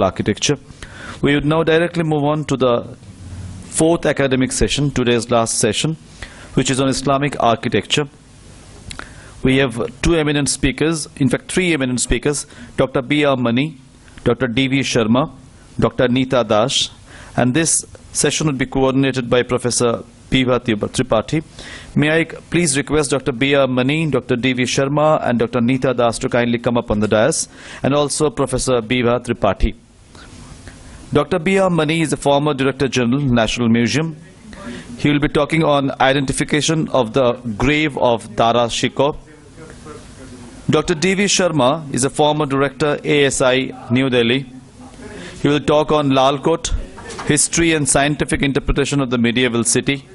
architecture. We would now directly move on to the fourth academic session, today's last session, which is on Islamic architecture. We have two eminent speakers, in fact three eminent speakers, Dr. B.R. Mani, Dr. D.V. Sharma, Dr. Neeta Das, and this session will be coordinated by Professor Bibha Tripathi. May I please request Dr. B.R. Mani, Dr. D.V. Sharma and Dr. Neeta Das to kindly come up on the dais, and also Professor Bibha Tripathi. Dr. B.R. Mani is a former Director General, National Museum. He will be talking on identification of the grave of Dara Shikoh. Dr. D.V. Sharma is a former Director, ASI, New Delhi. He will talk on Lal Kot, history and scientific interpretation of the medieval city.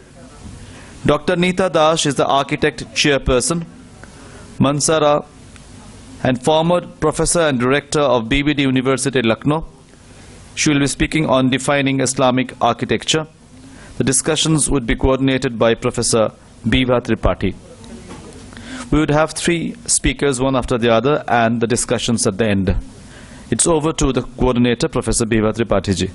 Dr. Neeta Das is the architect chairperson, Mansara, and former professor and director of BBD University, Lucknow. She will be speaking on defining Islamic architecture. The discussions would be coordinated by Professor Bibha Tripathi. We would have three speakers, one after the other, and the discussions at the end. It's over to the coordinator, Professor Bibha Tripathi ji.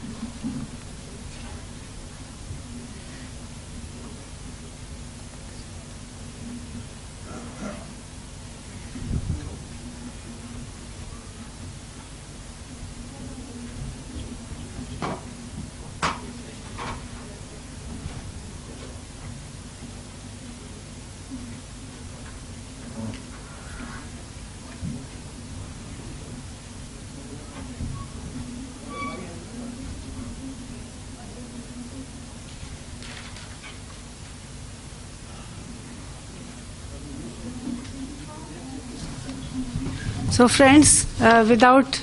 So friends, without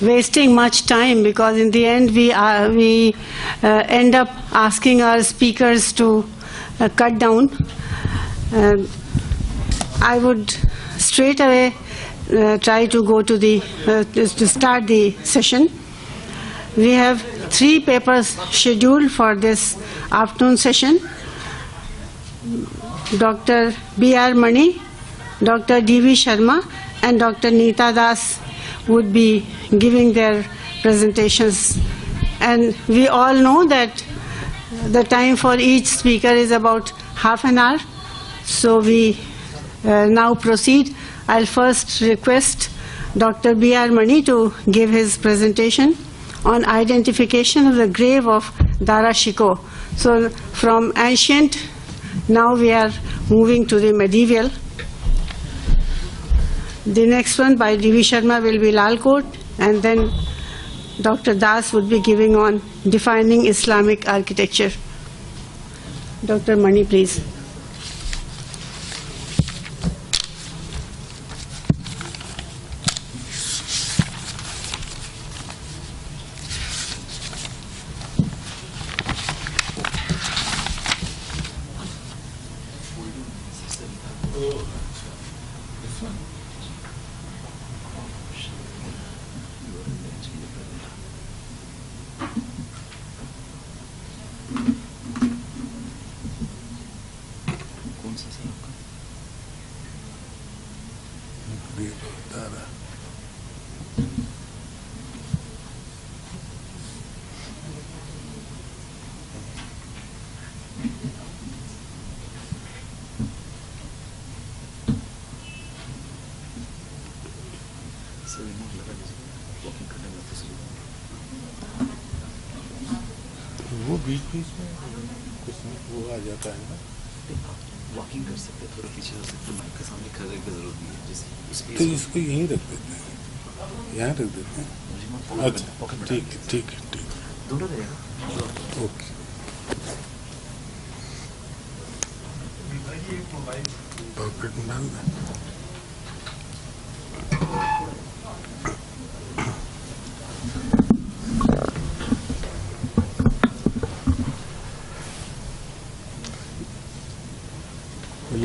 wasting much time, because in the end we end up asking our speakers to cut down, I would straight away try to go to to start the session. We have three papers scheduled for this afternoon session. Dr. B.R. Mani, Dr. D.V. Sharma and Dr. Neeta Das would be giving their presentations. And we all know that the time for each speaker is about half an hour. So we now proceed. I'll first request Dr. B.R. Mani to give his presentation on identification of the grave of Dara Shikoh. So from ancient, now we are moving to the medieval. The next one by D.V. Sharma will be Lal Kot, and then Dr. Das would be giving on defining Islamic architecture. Dr. Mani, please. वो बीच बीच में कुछ वो आ जाता है ना, walking कर सकते हैं, थोड़ा पीछे हो सकते हैं, माइक के सामने खड़े की जरूरत नहीं है। तो इसको यहीं रख देते हैं, यहाँ रख देते हैं। अच्छा ठीक है, ठीक है, ठीक है, दोनों रहेगा। ओके। पॉकेट में डाल दें।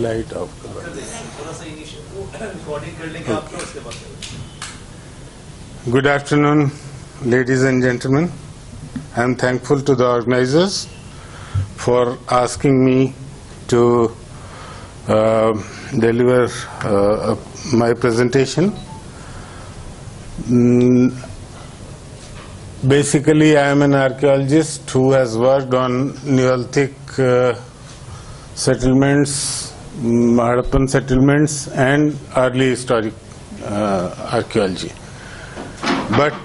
लाइट ऑफ कर Good afternoon, ladies and gentlemen. I am thankful to the organizers for asking me to deliver my presentation. Basically, I am an archaeologist who has worked on Neolithic settlements, Harappan settlements, and early historic archaeology. But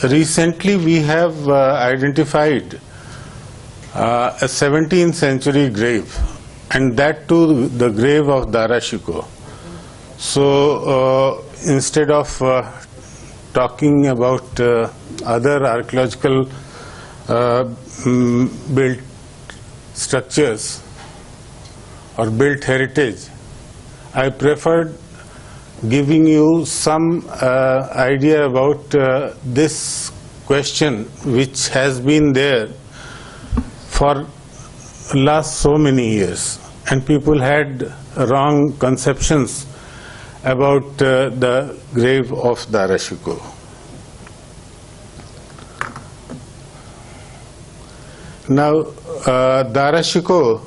recently we have identified a 17th century grave, and that too the grave of Dara Shikoh. So instead of talking about other archaeological built structures or built heritage, I preferred giving you some idea about this question which has been there for last so many years, and people had wrong conceptions about the grave of Dara Shikoh. Now, Dara Shikoh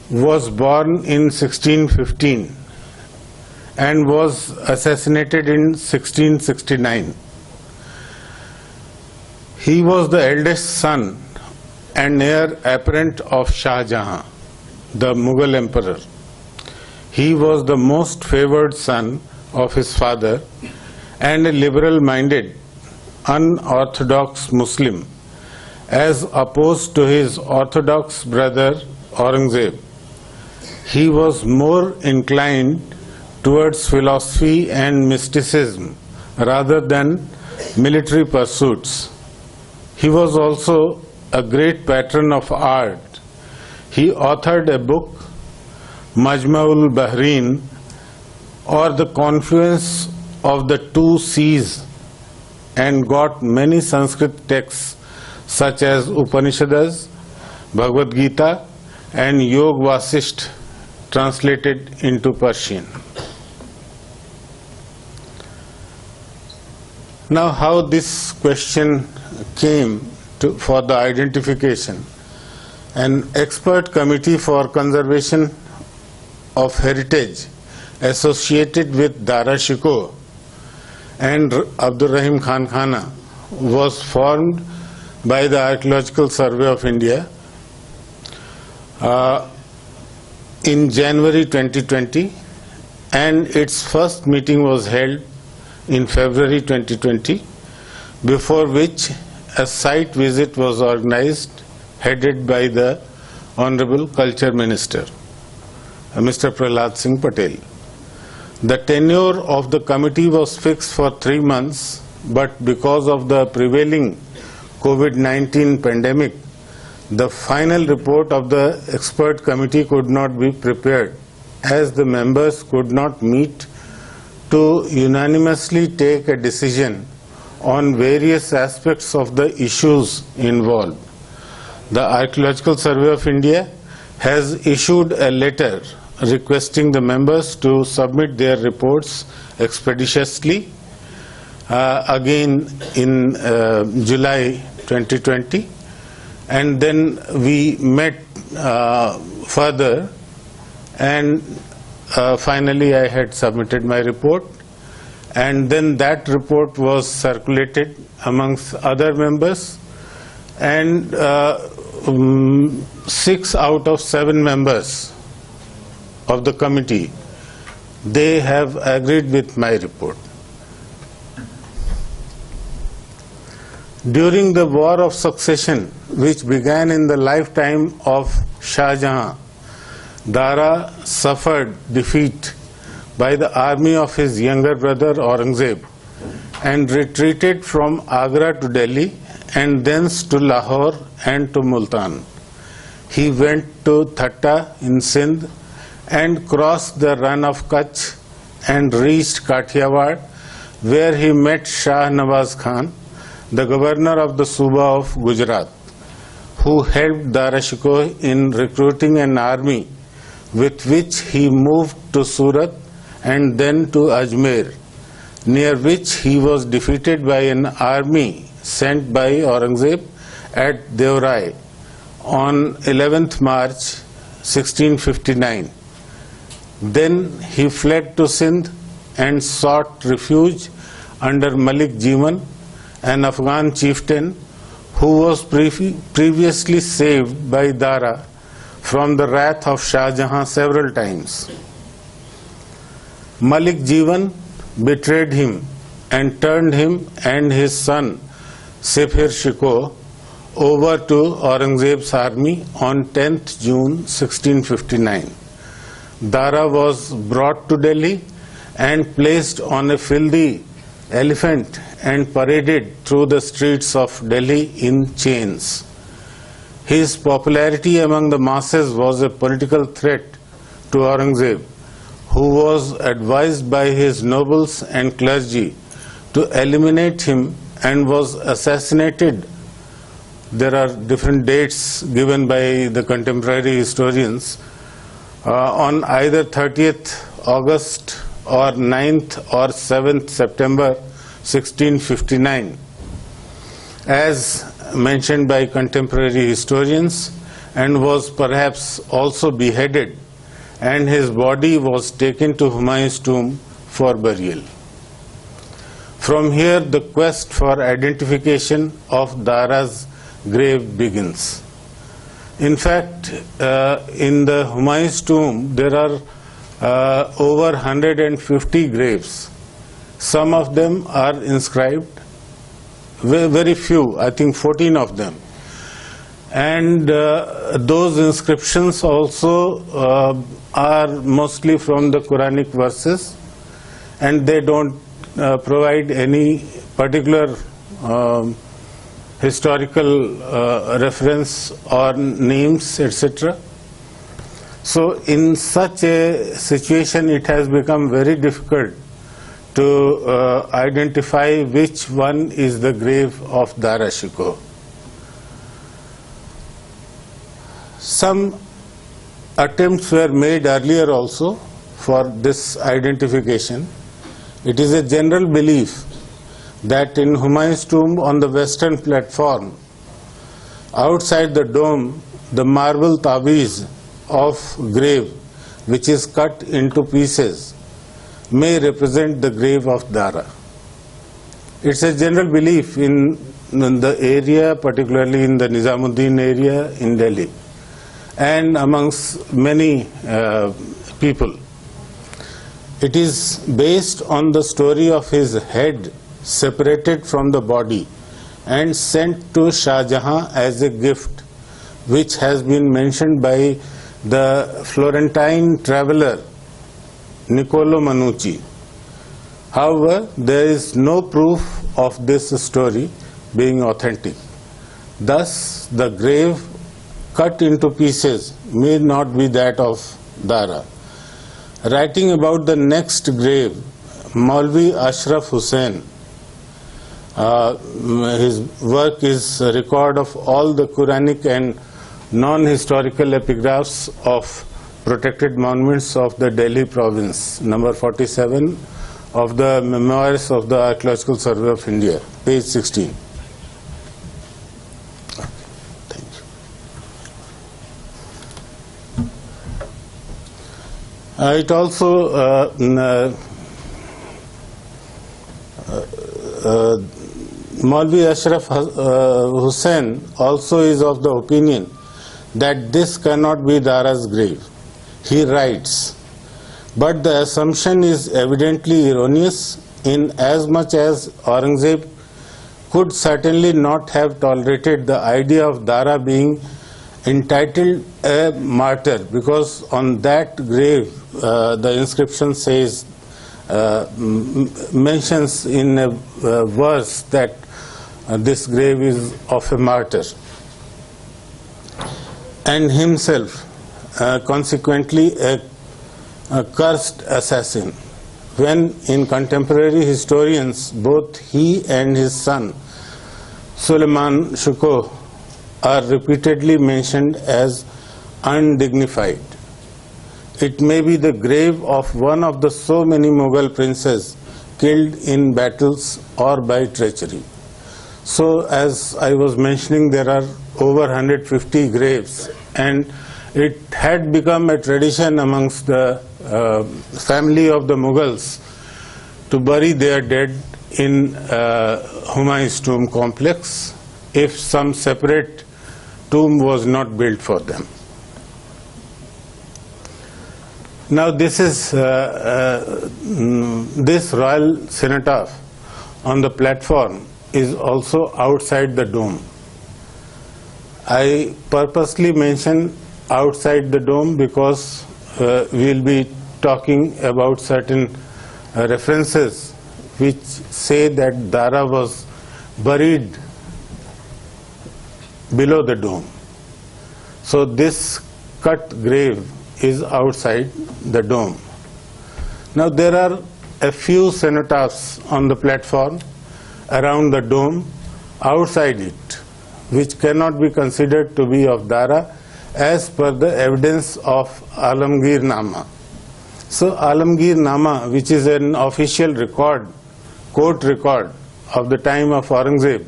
was born in 1615 and was assassinated in 1669. He was the eldest son and heir apparent of Shah Jahan, the Mughal emperor. He was the most favored son of his father and a liberal-minded, unorthodox Muslim, as opposed to his orthodox brother Aurangzeb. He was more inclined towards philosophy and mysticism rather than military pursuits. He was also a great patron of art. He authored a book, Majma'ul Bahrain, or the confluence of the two seas, and got many Sanskrit texts such as Upanishads, Bhagavad Gita, and Yog Vasisht translated into Persian. Now, how this question came for the identification. An expert committee for conservation of heritage associated with Dara Shikoh and Abdur Rahim Khan Khana was formed by the Archaeological Survey of India in January 2020, and its first meeting was held in February 2020, before which a site visit was organized headed by the Honorable Culture Minister, Mr. Prahlad Singh Patel. The tenure of the committee was fixed for 3 months, but because of the prevailing COVID-19 pandemic, the final report of the expert committee could not be prepared, as the members could not meet to unanimously take a decision on various aspects of the issues involved. The Archaeological Survey of India has issued a letter requesting the members to submit their reports expeditiously, again in July 2020, and then we met further, and finally I had submitted my report, and then that report was circulated amongst other members, and 6 out of 7 members of the committee, they have agreed with my report. During the War of Succession, which began in the lifetime of Shah Jahan, Dara suffered defeat by the army of his younger brother Aurangzeb and retreated from Agra to Delhi and thence to Lahore and to Multan. He went to Thatta in Sindh and crossed the run of Kutch and reached Kathiawar, where he met Shah Nawaz Khan, the governor of the Suba of Gujarat, who helped Dara Shikoh in recruiting an army with which he moved to Surat and then to Ajmer, near which he was defeated by an army sent by Aurangzeb at Devrai on 11th March 1659. Then he fled to Sindh and sought refuge under Malik Jiwan, an Afghan chieftain who was previously saved by Dara from the wrath of Shah Jahan several times. Malik Jiwan betrayed him and turned him and his son Sephir Shikoh over to Aurangzeb's army on 10th June 1659. Dara was brought to Delhi and placed on a filthy elephant and paraded through the streets of Delhi in chains. His popularity among the masses was a political threat to Aurangzeb, who was advised by his nobles and clergy to eliminate him and was assassinated. There are different dates given by the contemporary historians on either 30th August or 9th or 7th September 1659, as mentioned by contemporary historians, and was perhaps also beheaded, and his body was taken to Humayun's tomb for burial. From here, the quest for identification of Dara's grave begins. In fact, in the Humayun's tomb, there are over 150 graves. Some of them are inscribed, very few, I think 14 of them. And those inscriptions also are mostly from the Quranic verses, and they don't provide any particular historical reference or names, etc. So in such a situation, it has become very difficult to identify which one is the grave of Dara Shikoh. Some attempts were made earlier also for this identification. It is a general belief that in Humayun's tomb on the western platform, outside the dome, the marble tabiz of grave, which is cut into pieces, may represent the grave of Dara. It's a general belief in the area, particularly in the Nizamuddin area in Delhi, and amongst many people. It is based on the story of his head separated from the body and sent to Shah Jahan as a gift, which has been mentioned by the Florentine traveler Niccolo Manucci. However, there is no proof of this story being authentic. Thus, the grave cut into pieces may not be that of Dara. Writing about the next grave, Maulvi Ashraf Hussain, his work is a record of all the Quranic and non-historical epigraphs of protected monuments of the Delhi province, number 47 of the Memoirs of the Archaeological Survey of India, page 16. Thank you. It also Maulvi Ashraf Hussain also is of the opinion that this cannot be Dara's grave. He writes, but the assumption is evidently erroneous in as much as Aurangzeb could certainly not have tolerated the idea of Dara being entitled a martyr, because on that grave the inscription says, mentions in a verse that this grave is of a martyr, and himself consequently a cursed assassin, when in contemporary historians both he and his son Suleiman Shikoh are repeatedly mentioned as undignified. It may be the grave of one of the so many Mughal princes killed in battles or by treachery. So, as I was mentioning, there are over 150 graves, and it had become a tradition amongst the family of the Mughals to bury their dead in Humayun's tomb complex if some separate tomb was not built for them. Now this is this royal cenotaph on the platform is also outside the dome. I purposely mention outside the dome because we'll be talking about certain references which say that Dara was buried below the dome. So this cut grave is outside the dome. Now there are a few cenotaphs on the platform around the dome outside it, which cannot be considered to be of Dara as per the evidence of Alamgir Nama. So Alamgir Nama, which is an official record, court record of the time of Aurangzeb,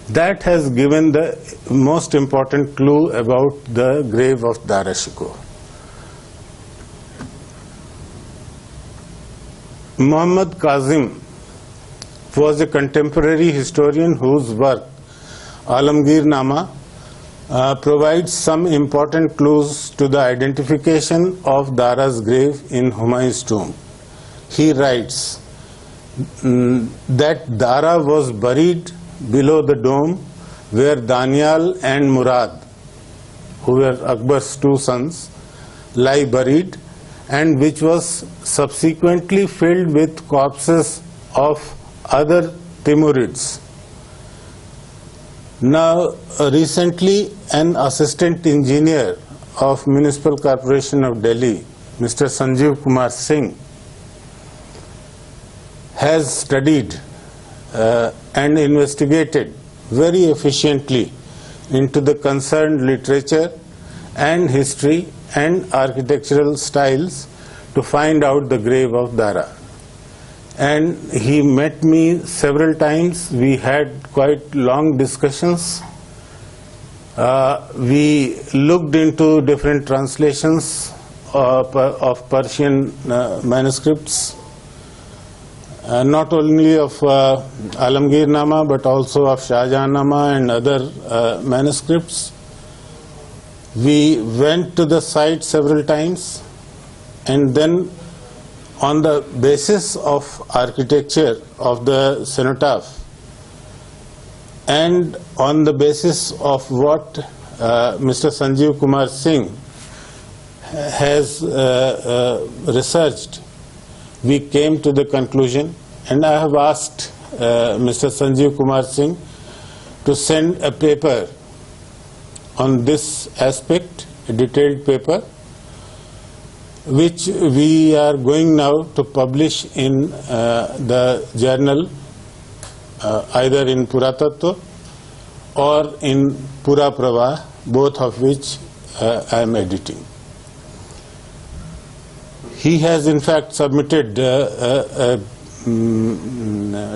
that has given the most important clue about the grave of Dara Shikoh. Muhammad Kazim was a contemporary historian whose work, Alamgir Nama, provides some important clues to the identification of Dara's grave in Humayun's tomb. He writes that Dara was buried below the dome where Danial and Murad, who were Akbar's two sons, lie buried, and which was subsequently filled with corpses of other Timurids. Now, recently, an assistant engineer of Municipal Corporation of Delhi, Mr. Sanjeev Kumar Singh, has studied and investigated very efficiently into the concerned literature and history and architectural styles to find out the grave of Dara. And he met me several times. We had quite long discussions. We looked into different translations of Persian manuscripts, not only of Alamgir Nama but also of Shahjahan Nama and other manuscripts. We went to the site several times, and then on the basis of architecture of the cenotaph and on the basis of what Mr. Sanjeev Kumar Singh has researched, we came to the conclusion, and I have asked Mr. Sanjeev Kumar Singh to send a paper on this aspect, a detailed paper, which we are going now to publish in the journal, either in Puratattva or in Pura Pravah, both of which I am editing. He has in fact submitted a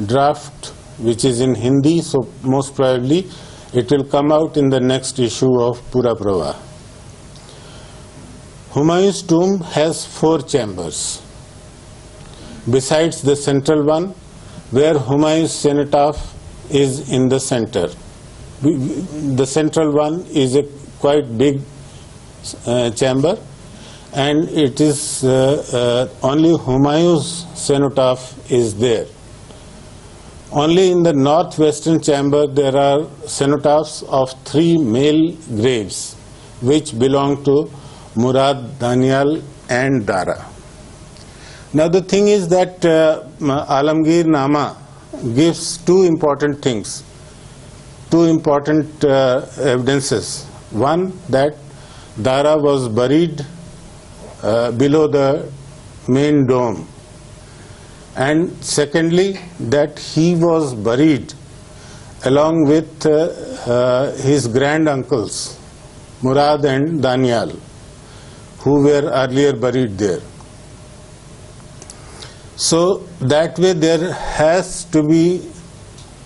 draft which is in Hindi, so most probably it will come out in the next issue of Pura Pravah. Humayun's tomb has 4 chambers, besides the central one, where Humayun's cenotaph is in the center. The central one is a quite big chamber, and it is only Humayun's cenotaph is there. Only in the northwestern chamber there are cenotaphs of 3 male graves, which belong to Murad, Danial and Dara. Now the thing is that Alamgir Nama gives 2 important things, 2 important evidences. One, that Dara was buried below the main dome, and secondly that he was buried along with his grand uncles Murad and Danial, who were earlier buried there. So that way there has to be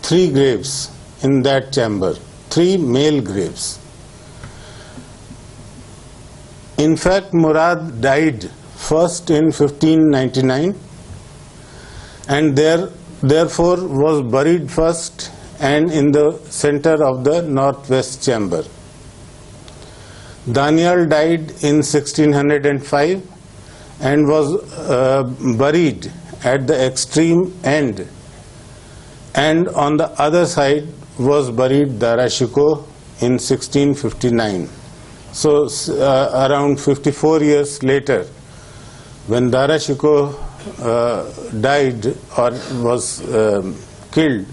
3 graves in that chamber, 3 male graves. In fact, Murad died first in 1599, and there therefore was buried first and in the center of the northwest chamber. Daniel died in 1605 and was buried at the extreme end, and on the other side was buried Darashikoh in 1659. So around 54 years later, when Darashikoh died or was killed,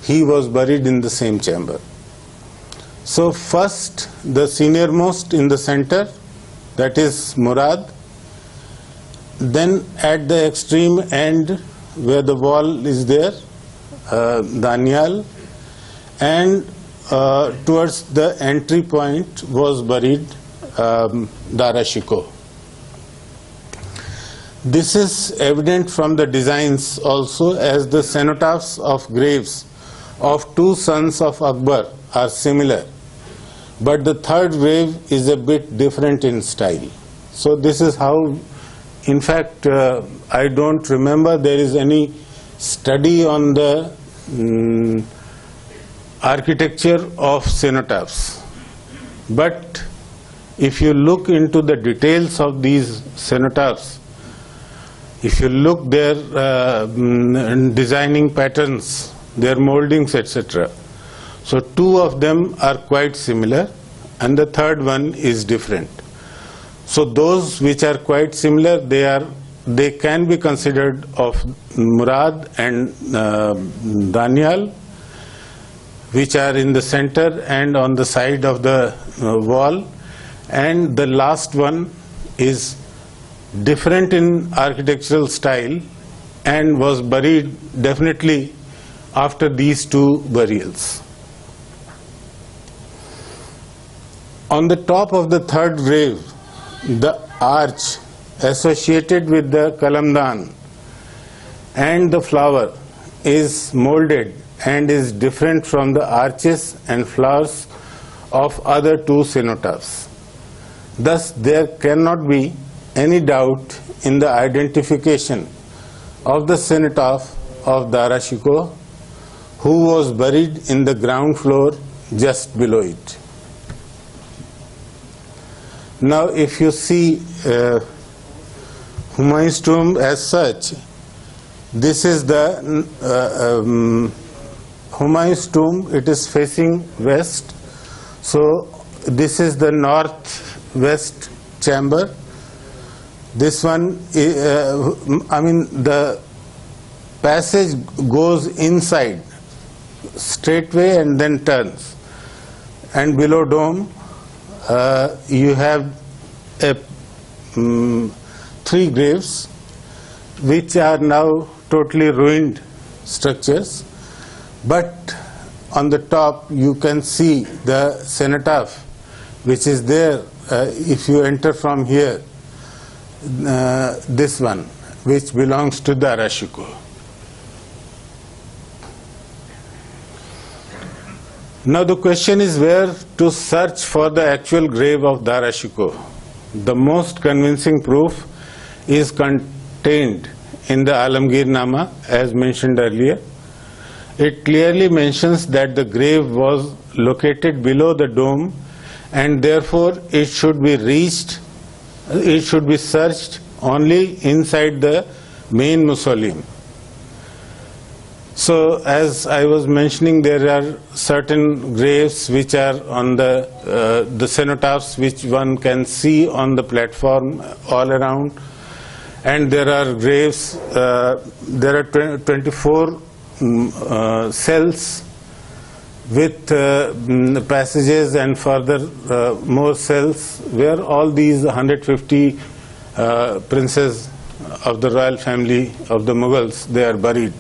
he was buried in the same chamber. So first, the seniormost in the center, that is Murad. Then at the extreme end where the wall is there, Danial, and towards the entry point was buried Darashikoh. This is evident from the designs also, as the cenotaphs of graves of two sons of Akbar are similar, but the third grave is a bit different in style. So this is how, in fact, I don't remember there is any study on the architecture of cenotaphs. But if you look into the details of these cenotaphs, if you look their designing patterns, their moldings, etc., so two of them are quite similar and the third one is different. So those which are quite similar, they can be considered of Murad and Danial, which are in the center and on the side of the wall, and the last one is different in architectural style and was buried definitely after these two burials. On the top of the third grave, the arch associated with the kalamdan and the flower is molded and is different from the arches and flowers of other two cenotaphs. Thus, there cannot be any doubt in the identification of the cenotaph of Darashikoh, who was buried in the ground floor just below it. Now, if you see Humayun's tomb as such, this is the Humayun's tomb. It is facing west. So this is the northwest chamber. This one, the passage goes inside straightway and then turns. And below dome, you have three graves which are now totally ruined structures, but on the top you can see the cenotaph which is there if you enter from here, this one which belongs to Darashikoh. Now the question is where to search for the actual grave of Darashikoh. The most convincing proof is contained in the Alamgir-Nama, as mentioned earlier. It clearly mentions that the grave was located below the dome and therefore it should be searched only inside the main mausoleum. So, as I was mentioning, there are certain graves which are on the cenotaphs which one can see on the platform all around, and there are graves. There are 24 cells with passages and further more cells where all these 150 princes of the royal family of the Mughals, they are buried.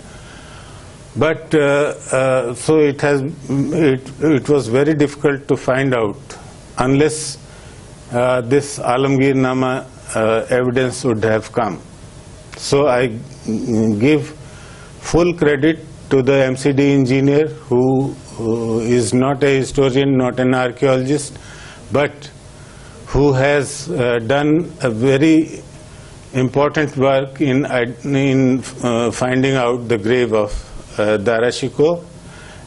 But so it was very difficult to find out unless this Alamgir-Nama evidence would have come. So I give full credit to the MCD engineer who is not a historian, not an archaeologist, but who has done a very important work in finding out the grave of Dara Shikoh,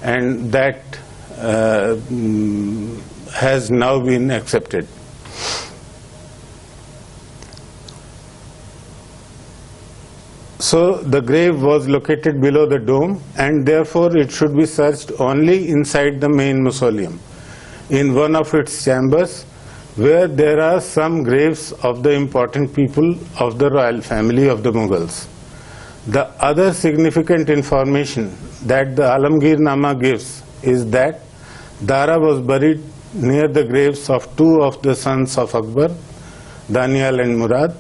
and that has now been accepted. So the grave was located below the dome, and therefore it should be searched only inside the main mausoleum, in one of its chambers, where there are some graves of the important people of the royal family of the Mughals. The other significant information that the Alamgir-Nama gives is that Dara was buried near the graves of two of the sons of Akbar, Danial and Murad.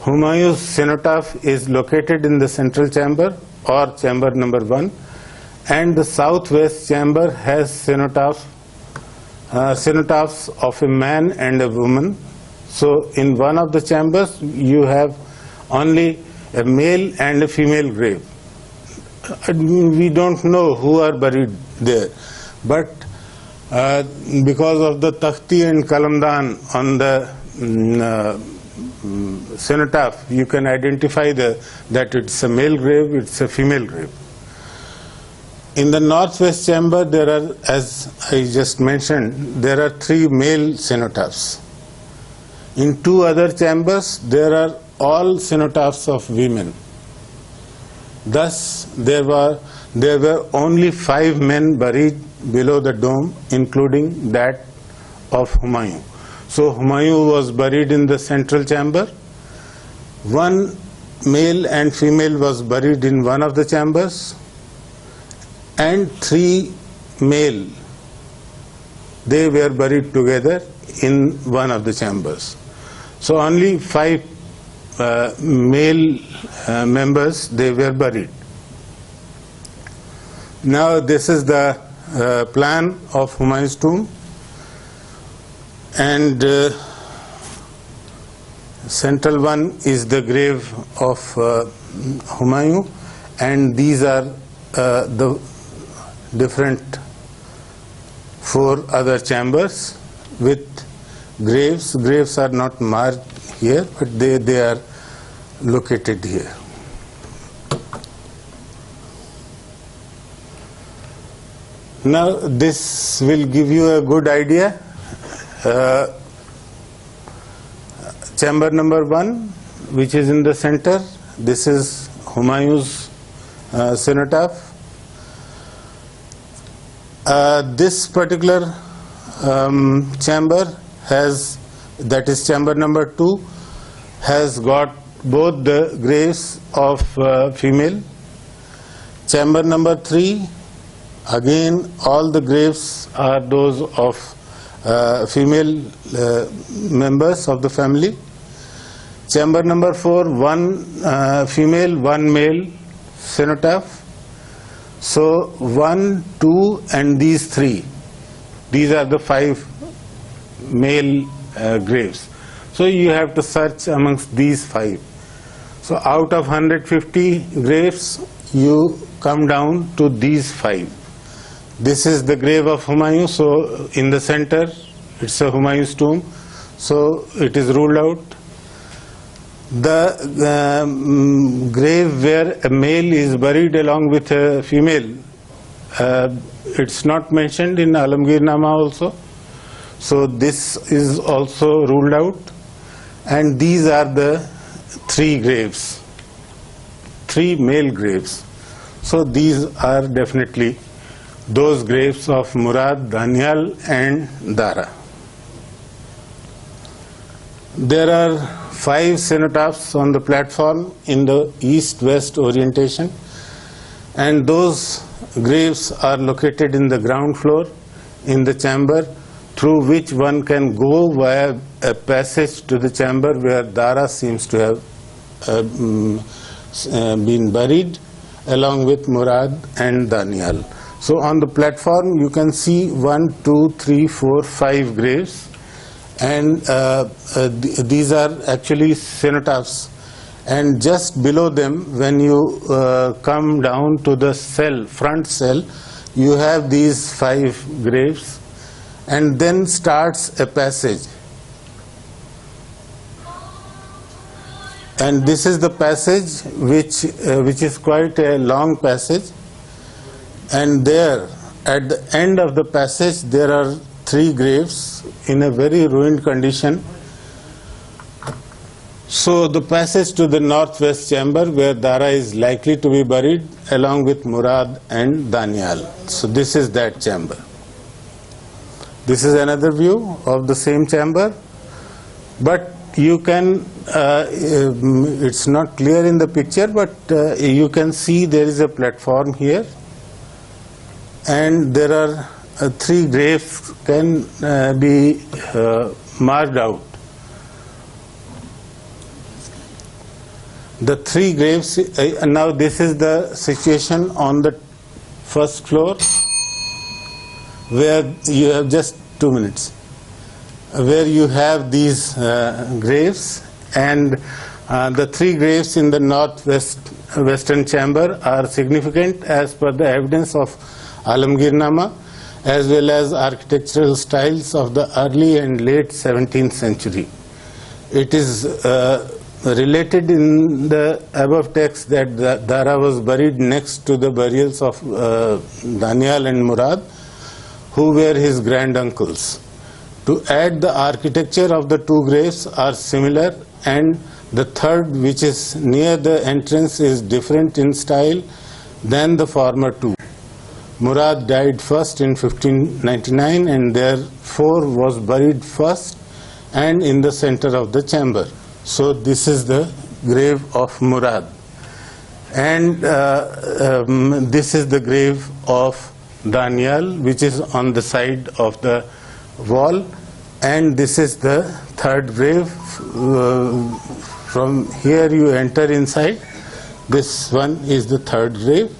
Humayun's cenotaph is located in the central chamber, or chamber number 1, and the southwest chamber has cenotaphs of a man and a woman. So in one of the chambers you have only a male and a female grave. We don't know who are buried there, but because of the takhti and kalamdan on the cenotaph, you can identify that it's a male grave, it's a female grave. In the northwest chamber, there are, as I just mentioned, there are 3 male cenotaphs. In 2 other chambers, there are all cenotaphs of women. Thus, there were only 5 men buried below the dome, including that of Humayun. So Humayun was buried in the central chamber. 1 male and female was buried in one of the chambers, and 3 male, they were buried together in one of the chambers. So only 5 male members, they were buried. Now this is the plan of Humayun's tomb, and central one is the grave of Humayun, and these are the different 4 other chambers with graves. Graves are not marked here, but they are located here. Now this will give you a good idea. Chamber number 1, which is in the center, this is Humayun's cenotaph. This particular chamber has, that is chamber number 2, has got both the graves of female. Chamber number 3, again all the graves are those of female members of the family. Chamber number 4, 1 female, 1 male cenotaph. So 1, 2 and these 3, these are the 5 male graves. So you have to search amongst these 5. So out of 150 graves, you come down to these 5. This is the grave of Humayun, so in the center it's a Humayun's tomb, so it is ruled out. The grave where a male is buried along with a female, it's not mentioned in Alamgir-Nama also, so this is also ruled out. And these are the 3 graves, 3 male graves. So these are definitely those graves of Murad, Danial and Dara. There are 5 cenotaphs on the platform in the east-west orientation, and those graves are located in the ground floor in the chamber through which one can go via a passage to the chamber where Dara seems to have been buried along with Murad and Danial. So on the platform you can see 1, 2, 3, 4, 5 graves, and these are actually cenotaphs, and just below them, when you come down to the cell, front cell, you have these 5 graves, and then starts a passage. And this is the passage which is quite a long passage, and there at the end of the passage there are 3 graves in a very ruined condition. So the passage to the northwest chamber where Dara is likely to be buried along with Murad and Danial. So this is that chamber. This is another view of the same chamber, but you can, it's not clear in the picture, but you can see there is a platform here, and there are 3 graves can be marked out. The 3 graves, now this is the situation on the first floor, where you have just 2 minutes, where you have these graves, and the 3 graves in the western chamber are significant as per the evidence of Alamgirnama, as well as architectural styles of the early and late 17th century. It is related in the above text that Dara was buried next to the burials of Danial and Murad, who were his granduncles. To add, the architecture of the 2 graves are similar, and the third, which is near the entrance, is different in style than the former 2. Murad died first in 1599 and therefore was buried first and in the center of the chamber. So this is the grave of Murad, and this is the grave of Danial, which is on the side of the wall, and this is the third grave. From here you enter inside. This one is the third grave.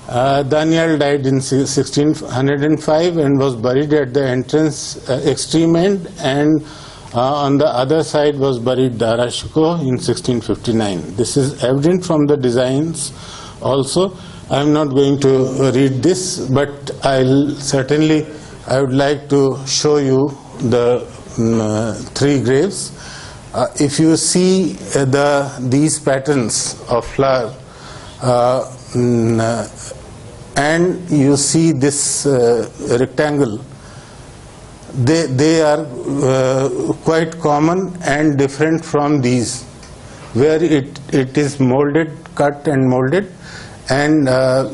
Danial died in 1605 and was buried at the entrance extreme end, and on the other side was buried Dara Shikoh in 1659. This is evident from the designs also. I am not going to read this, but I would like to show you the 3 graves. If you see these patterns of flower, and you see this rectangle, they are quite common and different from these, where it is molded, cut and molded, and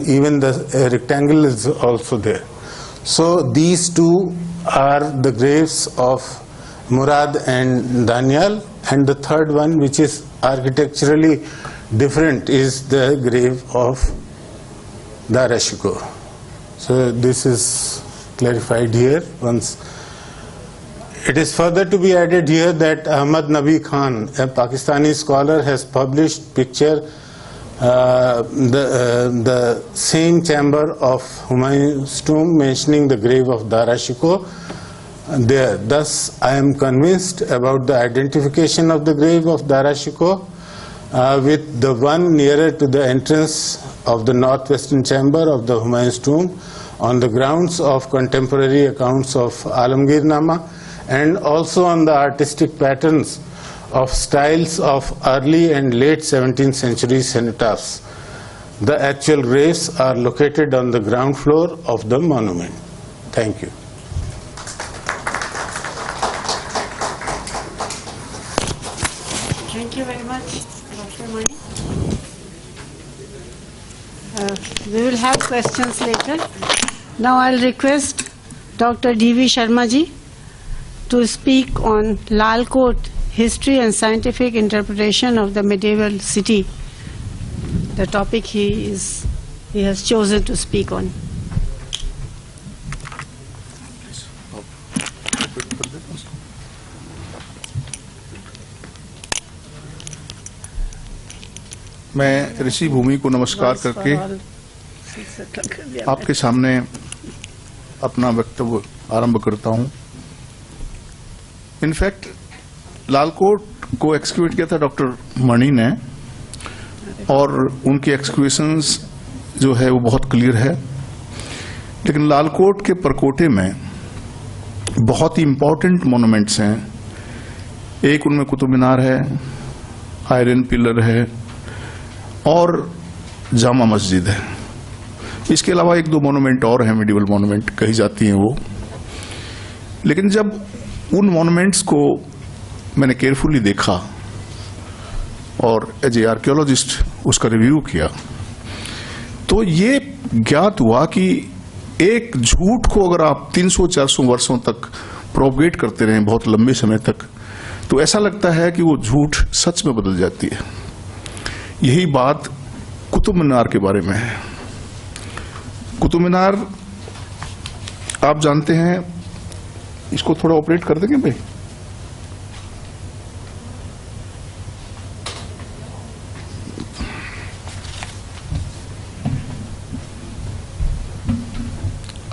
even the rectangle is also there. So these 2 are the graves of Murad and Danial, and the third one, which is architecturally different, is the grave of Dara Shikoh. So this is clarified here once. It is further to be added here that Ahmad Nabi Khan, a Pakistani scholar, has published picture the same chamber of Humayun's tomb, mentioning the grave of Dara Shikoh there. Thus, I am convinced about the identification of the grave of Dara Shikoh with the one nearer to the entrance of the northwestern chamber of the Humayun's tomb, on the grounds of contemporary accounts of Alamgirnama, and also on the artistic patterns of styles of early and late 17th century cenotaphs. The actual graves are located on the ground floor of the monument. Thank you. Thank you very much, Dr. Mani. We will have questions later. Now I'll request Dr. D.V. Sharma ji to speak on Lal Kot, History and Scientific Interpretation of the Medieval City, the topic he has chosen to speak on. मैं ऋषि भूमि को नमस्कार करके आपके सामने अपना वक्तव्य आरंभ करता हूं। इनफैक्ट लालकोट को एक्सक्यूट किया था डॉक्टर मणि ने, और उनकी एक्सक्यूशंस जो है वो बहुत क्लियर है, लेकिन लालकोट के परकोटे में बहुत ही इंपॉर्टेंट मोनूमेंट्स हैं। एक उनमें कुतुब मीनार है, आयरन पिलर है और जामा मस्जिद है। इसके अलावा एक दो मोनूमेंट और हैं, मेडिवल मोनूमेंट कही जाती हैं वो। लेकिन जब उन मोनूमेंट्स को मैंने केयरफुली देखा और एज ए आर्कियोलॉजिस्ट उसका रिव्यू किया, तो ये ज्ञात हुआ कि एक झूठ को अगर आप 300-400 वर्षों तक प्रोपगेट करते रहे बहुत लंबे समय तक, तो ऐसा लगता है कि वो झूठ सच में बदल जाती है। यही बात कुतुब मीनार के बारे में है। कुतुब मीनार आप जानते हैं, इसको थोड़ा ऑपरेट कर देंगे भाई?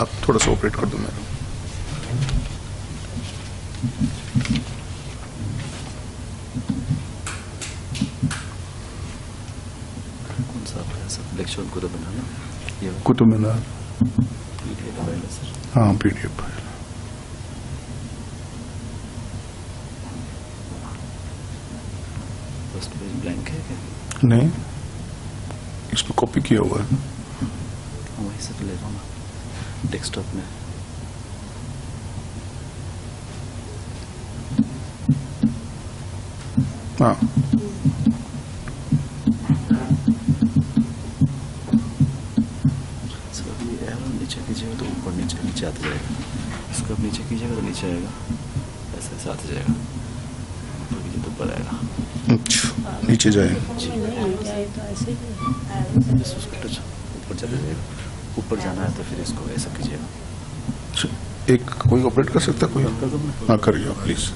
अब थोड़ा सा ऑपरेट कर दो मैं। कौन सा आपका सब लेक्चर को तो बनाना ये कुतुब मीनार, पीडीएफ फाइल है सर। हाँ PDF file. First page blank है क्या? नहीं, इसमें कॉपी किया हुआ है। वहीं से तो ले रहा हूँ ना, डेस्कटॉप में। हाँ, इसको अभी एरो नीचे कीजिएगा तो ऊपर नीचे नीचे आता जाएगा। इसको अब नीचे कीजिएगा तो नीचे आएगा, ऐसे ऐसे आता जाएगा। ऊपर कीजिए तो ऊपर आएगा। अच्छा नीचे जाए। बस उसको टच ऊपर चला जाएगा। ऊपर जाना है तो फिर इसको ऐसा कीजिएगा। अच्छा, एक कोई ऑपरेट कर सकता है कोई? हाँ करिए प्लीज।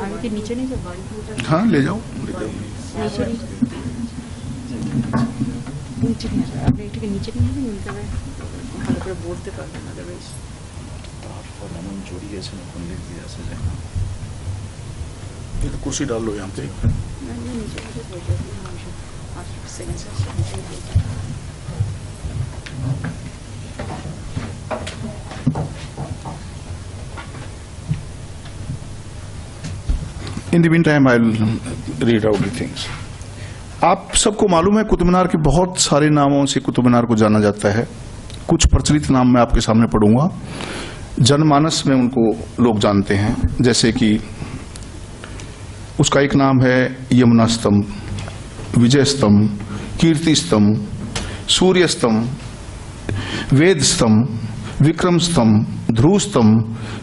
आगे के नीचे नहीं जाओ, हाँ ले जाओ, ले जाओ। नीचे नहीं जाओ, आप लेट के नीचे नहीं मिलता है। ভালো করে বলতে পারবেন अदरवाइज তারপর এমন জড়িয়েছে না কোন দিক দিয়ে আসে যায় না। ये तो कुर्सी डाल लो यहाँ पे। मैं नीचे नीचे बोल रही हूँ, 8 सेकंड से in the mean time I will read out the things. आप सबको मालूम है कुतुब मीनार के बहुत सारे नामों से कुतुब मीनार को जाना जाता है। कुछ प्रचलित नाम मैं आपके सामने पढ़ूंगा, जनमानस में उनको लोग जानते हैं। जैसे कि उसका एक नाम है यमुना स्तंभ, विजय स्तंभ, कीर्ति स्तंभ, सूर्य स्तंभ, वेद स्तंभ, विक्रम स्तंभ, ध्रुव स्तंभ,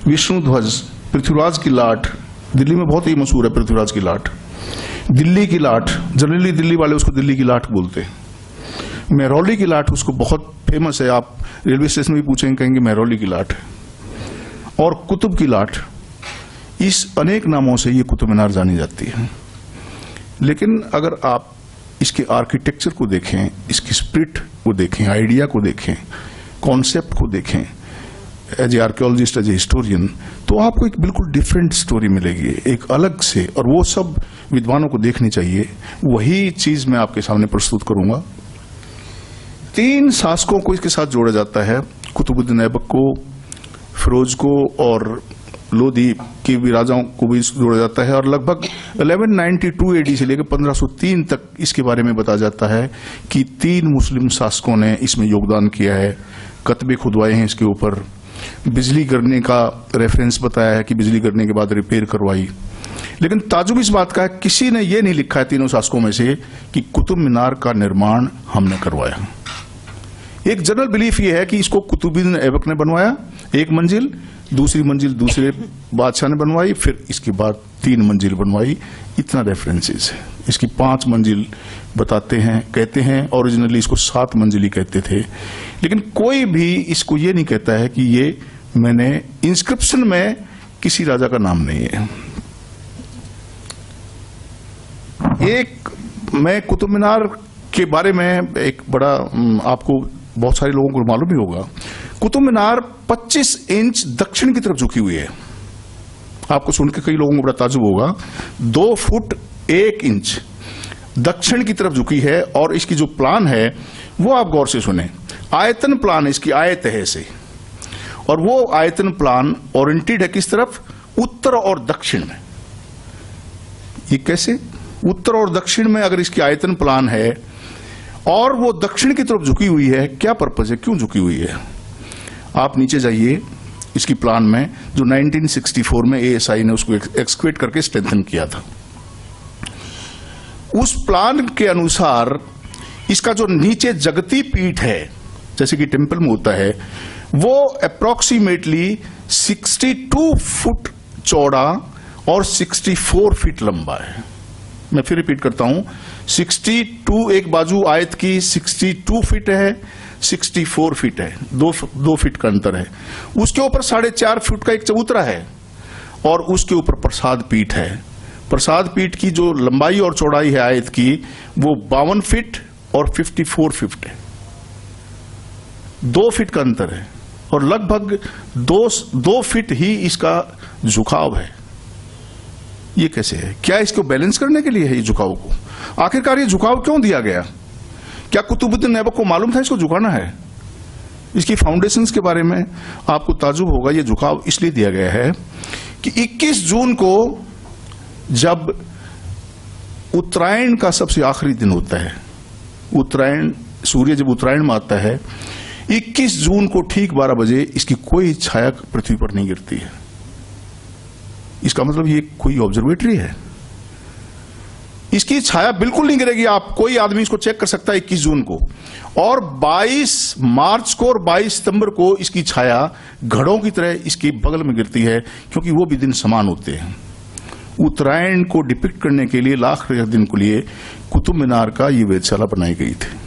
विष्णु ध्वज, पृथ्वीराज की लाट। दिल्ली में बहुत ही मशहूर है पृथ्वीराज की लाट। दिल्ली की लाट, जनरली दिल्ली वाले उसको दिल्ली की लाट बोलते हैं। मेहरौली की लाट उसको बहुत फेमस है, आप रेलवे स्टेशन भी पूछेंगे कहेंगे मेहरौली की लाट है। और कुतुब की लाट, इस अनेक नामों से ये कुतुब मीनार जानी जाती है। लेकिन अगर आप इसके आर्किटेक्चर को देखें, इसकी स्पिरिट को देखें, आइडिया को देखें, कॉन्सेप्ट को देखें, as a archaeologist, as a historian, तो आपको एक बिल्कुल डिफरेंट स्टोरी मिलेगी, एक अलग से। और वो सब विद्वानों को देखनी चाहिए। वही चीज मैं आपके सामने प्रस्तुत करूंगा। 3 शासकों को इसके साथ जोड़ा जाता है, कुतुबुद्दीन ऐबक को, फिरोज को और लोधी के भी राजाओं को भी जोड़ा जाता है। और लगभग 1192 एडी से लेकर 1503 तक इसके बारे में बताया जाता है कि 3 मुस्लिम शासकों ने इसमें योगदान किया है। कतबे खुदवाए हैं इसके ऊपर। बिजली गिरने का रेफरेंस बताया है कि बिजली गिरने के बाद रिपेयर करवाई। लेकिन ताजुब इस बात का है, किसी ने यह नहीं लिखा है तीनों शासकों में से कि कुतुब मीनार का निर्माण हमने करवाया। एक जनरल बिलीफ यह है कि इसको कुतुबुद्दीन ऐबक ने बनवाया, 1 मंजिल, दूसरी मंजिल दूसरे बादशाह ने बनवाई, फिर इसके बाद 3 मंजिल बनवाई। इतना रेफरेंसेस है। इसकी 5 मंजिल बताते हैं, कहते हैं। ओरिजिनली इसको 7 मंजिल ही कहते थे। लेकिन कोई भी इसको ये नहीं कहता है कि ये, मैंने इंस्क्रिप्शन में किसी राजा का नाम नहीं है। एक मैं कुतुब मीनार के बारे में एक बड़ा, आपको बहुत सारे लोगों को मालूम ही होगा, कुतुब मीनार 25 इंच दक्षिण की तरफ झुकी हुई है। आपको सुन के कई लोगों को बड़ा ताज्जुब होगा। 2 फुट 1 इंच दक्षिण की तरफ झुकी है, और इसकी जो प्लान है वो आप गौर से सुने। आयतन प्लान इसकी आयत है से, और वो आयतन प्लान ओरिएंटेड है किस तरफ? उत्तर और दक्षिण में। ये कैसे? उत्तर और दक्षिण में अगर इसकी आयतन प्लान है और वो दक्षिण की तरफ झुकी हुई है, क्या पर्पज है, क्यों झुकी हुई है? आप नीचे जाइए इसकी प्लान में, जो 1964 में ASI ने उसको एक्सक्वेट करके स्ट्रेंथन किया था। उस प्लान के अनुसार इसका जो नीचे जगती पीठ है, जैसे कि टेम्पल में होता है, वो अप्रोक्सीमेटली 62 फुट चौड़ा और 64 फीट लंबा है। मैं फिर रिपीट करता हूं, 62 एक बाजू आयत की 62 फीट है, 64 फीट है, 2 फीट का अंतर है। उसके ऊपर 4.5 फुट का एक चबूतरा है, और उसके ऊपर प्रसाद पीठ है। प्रसाद पीठ की जो लंबाई और चौड़ाई है आयत की, वो 52 फीट और 54 फीट है। 2 फीट का अंतर है, और लगभग 2 फीट ही इसका झुकाव है। ये कैसे है? क्या इसको बैलेंस करने के लिए है ये झुकाव को? आखिरकार ये झुकाव क्यों दिया गया? क्या कुतुबुद्दीन ऐबक को मालूम था इसको झुकाना है? इसकी फाउंडेशंस के बारे में आपको ताजुब होगा। ये झुकाव इसलिए दिया गया है कि 21 जून को जब उत्तरायण का सबसे आखिरी दिन होता है, उत्तरायण, सूर्य जब उत्तरायण में आता है, 21 जून को ठीक 12 बजे इसकी कोई छाया पृथ्वी पर नहीं गिरती है। इसका मतलब ये कोई ऑब्जर्वेटरी है, इसकी छाया बिल्कुल नहीं गिरेगी। आप कोई आदमी इसको चेक कर सकता है 21 जून को, और 22 मार्च को और 22 सितंबर को इसकी छाया घड़ों की तरह इसके बगल में गिरती है, क्योंकि वो भी दिन समान होते हैं। उत्तरायण को डिपिक्ट करने के लिए, लाख दिन के लिए कुतुब मीनार का ये वेधशाला बनाई गई थी।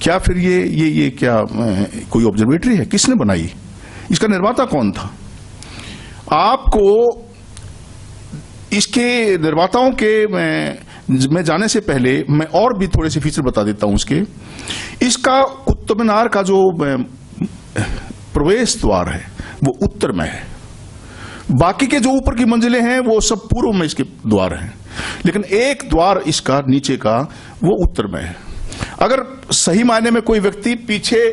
क्या फिर ये क्या कोई ऑब्जर्वेटरी है? किसने बनाई? इसका निर्माता कौन था? आपको इसके निर्माताओं के में जाने से पहले मैं और भी थोड़े से फीचर बता देता हूं इसके। इसका कुतुब मीनार का जो प्रवेश द्वार है वो उत्तर में है, बाकी के जो ऊपर की मंजिलें हैं वो सब पूर्व में इसके द्वार हैं, लेकिन एक द्वार इसका नीचे का वो उत्तर में है। अगर सही मायने में कोई व्यक्ति पीछे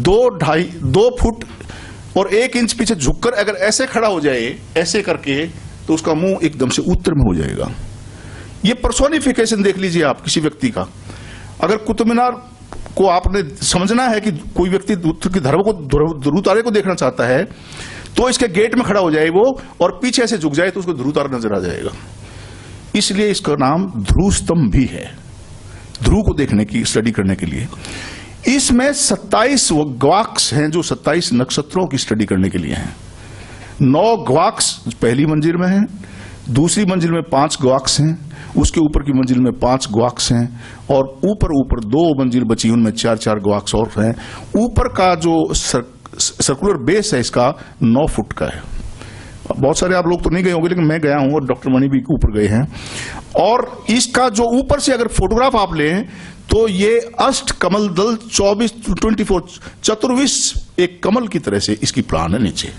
2 फुट और 1 इंच पीछे झुककर अगर ऐसे खड़ा हो जाए, ऐसे करके, तो उसका मुंह एकदम से उत्तर में हो जाएगा। ये पर्सोनिफिकेशन देख लीजिए आप किसी व्यक्ति का। अगर कुतुब मीनार को आपने समझना है कि कोई व्यक्ति उत्तर की ध्रुवतारे को देखना चाहता है, तो इसके गेट में खड़ा हो जाए वो, और पीछे ऐसे झुक जाए तो उसको ध्रुवतारा नजर आ जाएगा। इसलिए इसका नाम ध्रुव स्तंभ भी है, ध्रुव को देखने की, स्टडी करने के लिए। इसमें 27 ग्वाक्स हैं जो 27 नक्षत्रों की स्टडी करने के लिए हैं। 9 ग्वाक्स पहली मंजिल में हैं, दूसरी मंजिल में 5 ग्वाक्स हैं, उसके ऊपर की मंजिल में 5 ग्वाक्स हैं, और ऊपर 2 मंजिल बची उनमें 4 ग्वाक्स और हैं। ऊपर का जो सर्कुलर बेस है इसका 9 फुट का है। बहुत सारे आप लोग तो नहीं गए होंगे, लेकिन मैं गया हूं और डॉक्टर मणि भी ऊपर गए हैं। और इसका जो ऊपर से अगर फोटोग्राफ आप लें तो ये अष्ट कमल दल 24 चतुर्विश एक कमल की तरह से इसकी प्लान है नीचे,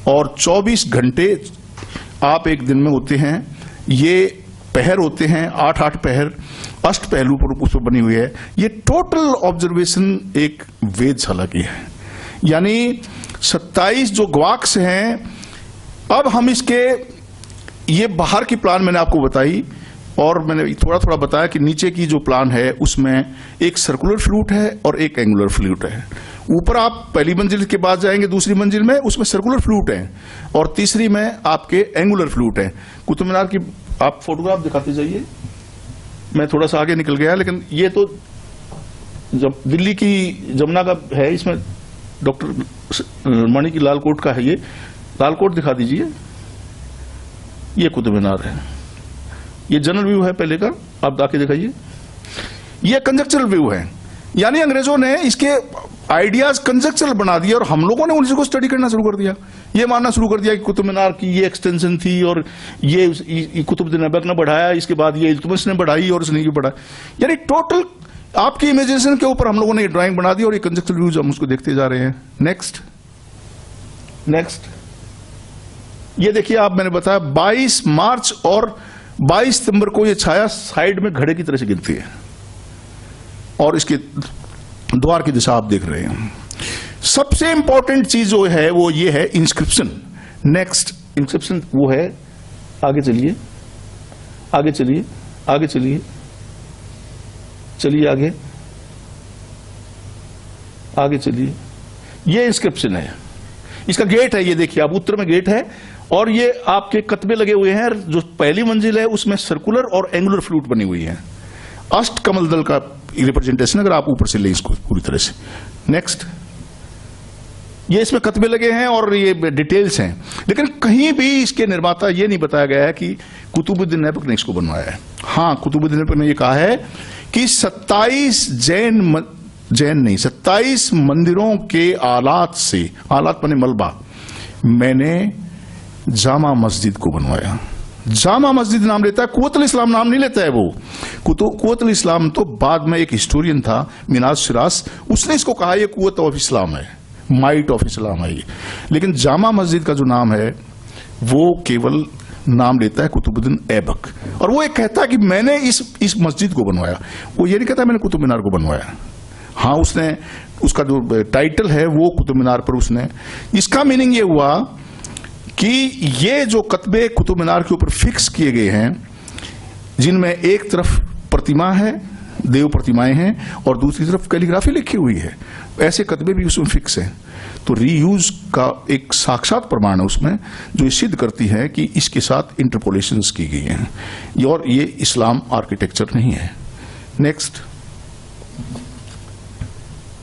और 24 घंटे आप एक दिन में होते हैं। ये पहर होते हैं, 8 पहर, अष्ट पहलू पर उस पर बनी हुई है। ये टोटल ऑब्जर्वेशन एक वेधशाला की है, यानी 27 जो ग्वाक्स हैं। अब हम इसके, ये बाहर की प्लान मैंने आपको बताई, और मैंने थोड़ा बताया कि नीचे की जो प्लान है उसमें एक सर्कुलर फ्लूट है और एक एंगुलर फ्लूट है। ऊपर आप पहली मंजिल के बाद जाएंगे, दूसरी मंजिल में उसमें सर्कुलर फ्लूट है, और तीसरी में आपके एंगुलर फ्लूट है। कुतुब मीनार की आप फोटोग्राफ दिखाते जाइए। मैं थोड़ा सा आगे निकल गया, लेकिन ये तो जब दिल्ली की जमुना का है, इसमें डॉक्टर मणि की लाल कोट का है। ये लाल कोट दिखा दीजिए। ये कुतुब मीनार है, ये जनरल व्यू है पहले का, आप आके दिखाइए। ये कंजक्चरल व्यू है, यानी अंग्रेजों ने इसके आइडियाज कंजक्चरल बना दिया और हम लोगों ने उनको स्टडी करना शुरू कर दिया। ये मानना शुरू कर दिया कि कुतुब मीनार की ये एक्सटेंशन थी और ये कुतुबुद्दीन ऐबक ने बढ़ाया, इसके बाद ये इल्तुतमिश ने बढ़ाई और उसने ये बढ़ाया। यानी टोटल आपकी इमेजिनेशन के ऊपर हम लोगों ने ये ड्राइंग बना दी और ये कंजेक्चुअल व्यूज हम उसको देखते जा रहे हैं। नेक्स्ट ये देखिए, आप मैंने बताया 22 मार्च और 22 सितंबर को ये छाया साइड में घड़े की तरह से गिरती है और इसके द्वार की दिशा आप देख रहे हैं। सबसे इंपॉर्टेंट चीज जो है वो ये है इंस्क्रिप्शन। नेक्स्ट इंस्क्रिप्शन वो है, आगे चलिए आगे चलिए आगे चलिए चलिए आगे आगे चलिए। ये इंस्क्रिप्शन है, इसका गेट है, ये देखिए आप, उत्तर में गेट है और ये आपके कतबे लगे हुए हैं। जो पहली मंजिल है उसमें सर्कुलर और एंगुलर फ्लूट बनी हुई है, अष्ट कमल दल का रिप्रेजेंटेशन अगर आप ऊपर से ले इसको पूरी तरह से। नेक्स्ट, ये इसमें कतबे लगे हैं और ये डिटेल्स हैं, लेकिन कहीं भी इसके निर्माता ये नहीं बताया गया है कि कुतुबुद्दीन ऐबक ने इसको बनवाया है। हाँ, कुतुबुद्दीन ऐबक ने ये कहा है कि 27 27 मंदिरों के आलात से, आलात बने मलबा, मैंने जामा मस्जिद को बनवाया। जामा मस्जिद नाम लेता है, कुव्वतुल इस्लाम नाम नहीं लेता है वो। कुव्वतुल इस्लाम तो बाद में एक हिस्टोरियन था मिनाज शिराज, उसने इसको कहा ये कुव्वत ऑफ इस्लाम है, माइट ऑफ इस्लाम है ये। लेकिन जामा मस्जिद का जो नाम है वो केवल नाम लेता है कुतुबुद्दीन ऐबक, और वो एक कहता है कि मैंने इस मस्जिद को बनवाया। वो ये नहीं कहता मैंने कुतुब मीनार को बनवाया। हाँ, उसने उसका जो टाइटल है वो कुतुब मीनार पर उसने, इसका मीनिंग ये हुआ कि ये जो कतबे कुतुब मीनार के ऊपर फिक्स किए गए हैं, जिनमें एक तरफ प्रतिमा है, देव प्रतिमाएं हैं, और दूसरी तरफ कैलीग्राफी लिखी हुई है, ऐसे कतबे भी उसमें फिक्स हैं। तो रीयूज का एक साक्षात प्रमाण है उसमें, जो ये सिद्ध करती है कि इसके साथ इंटरपोलेशंस की गई हैं और ये इस्लाम आर्किटेक्चर नहीं है। नेक्स्ट,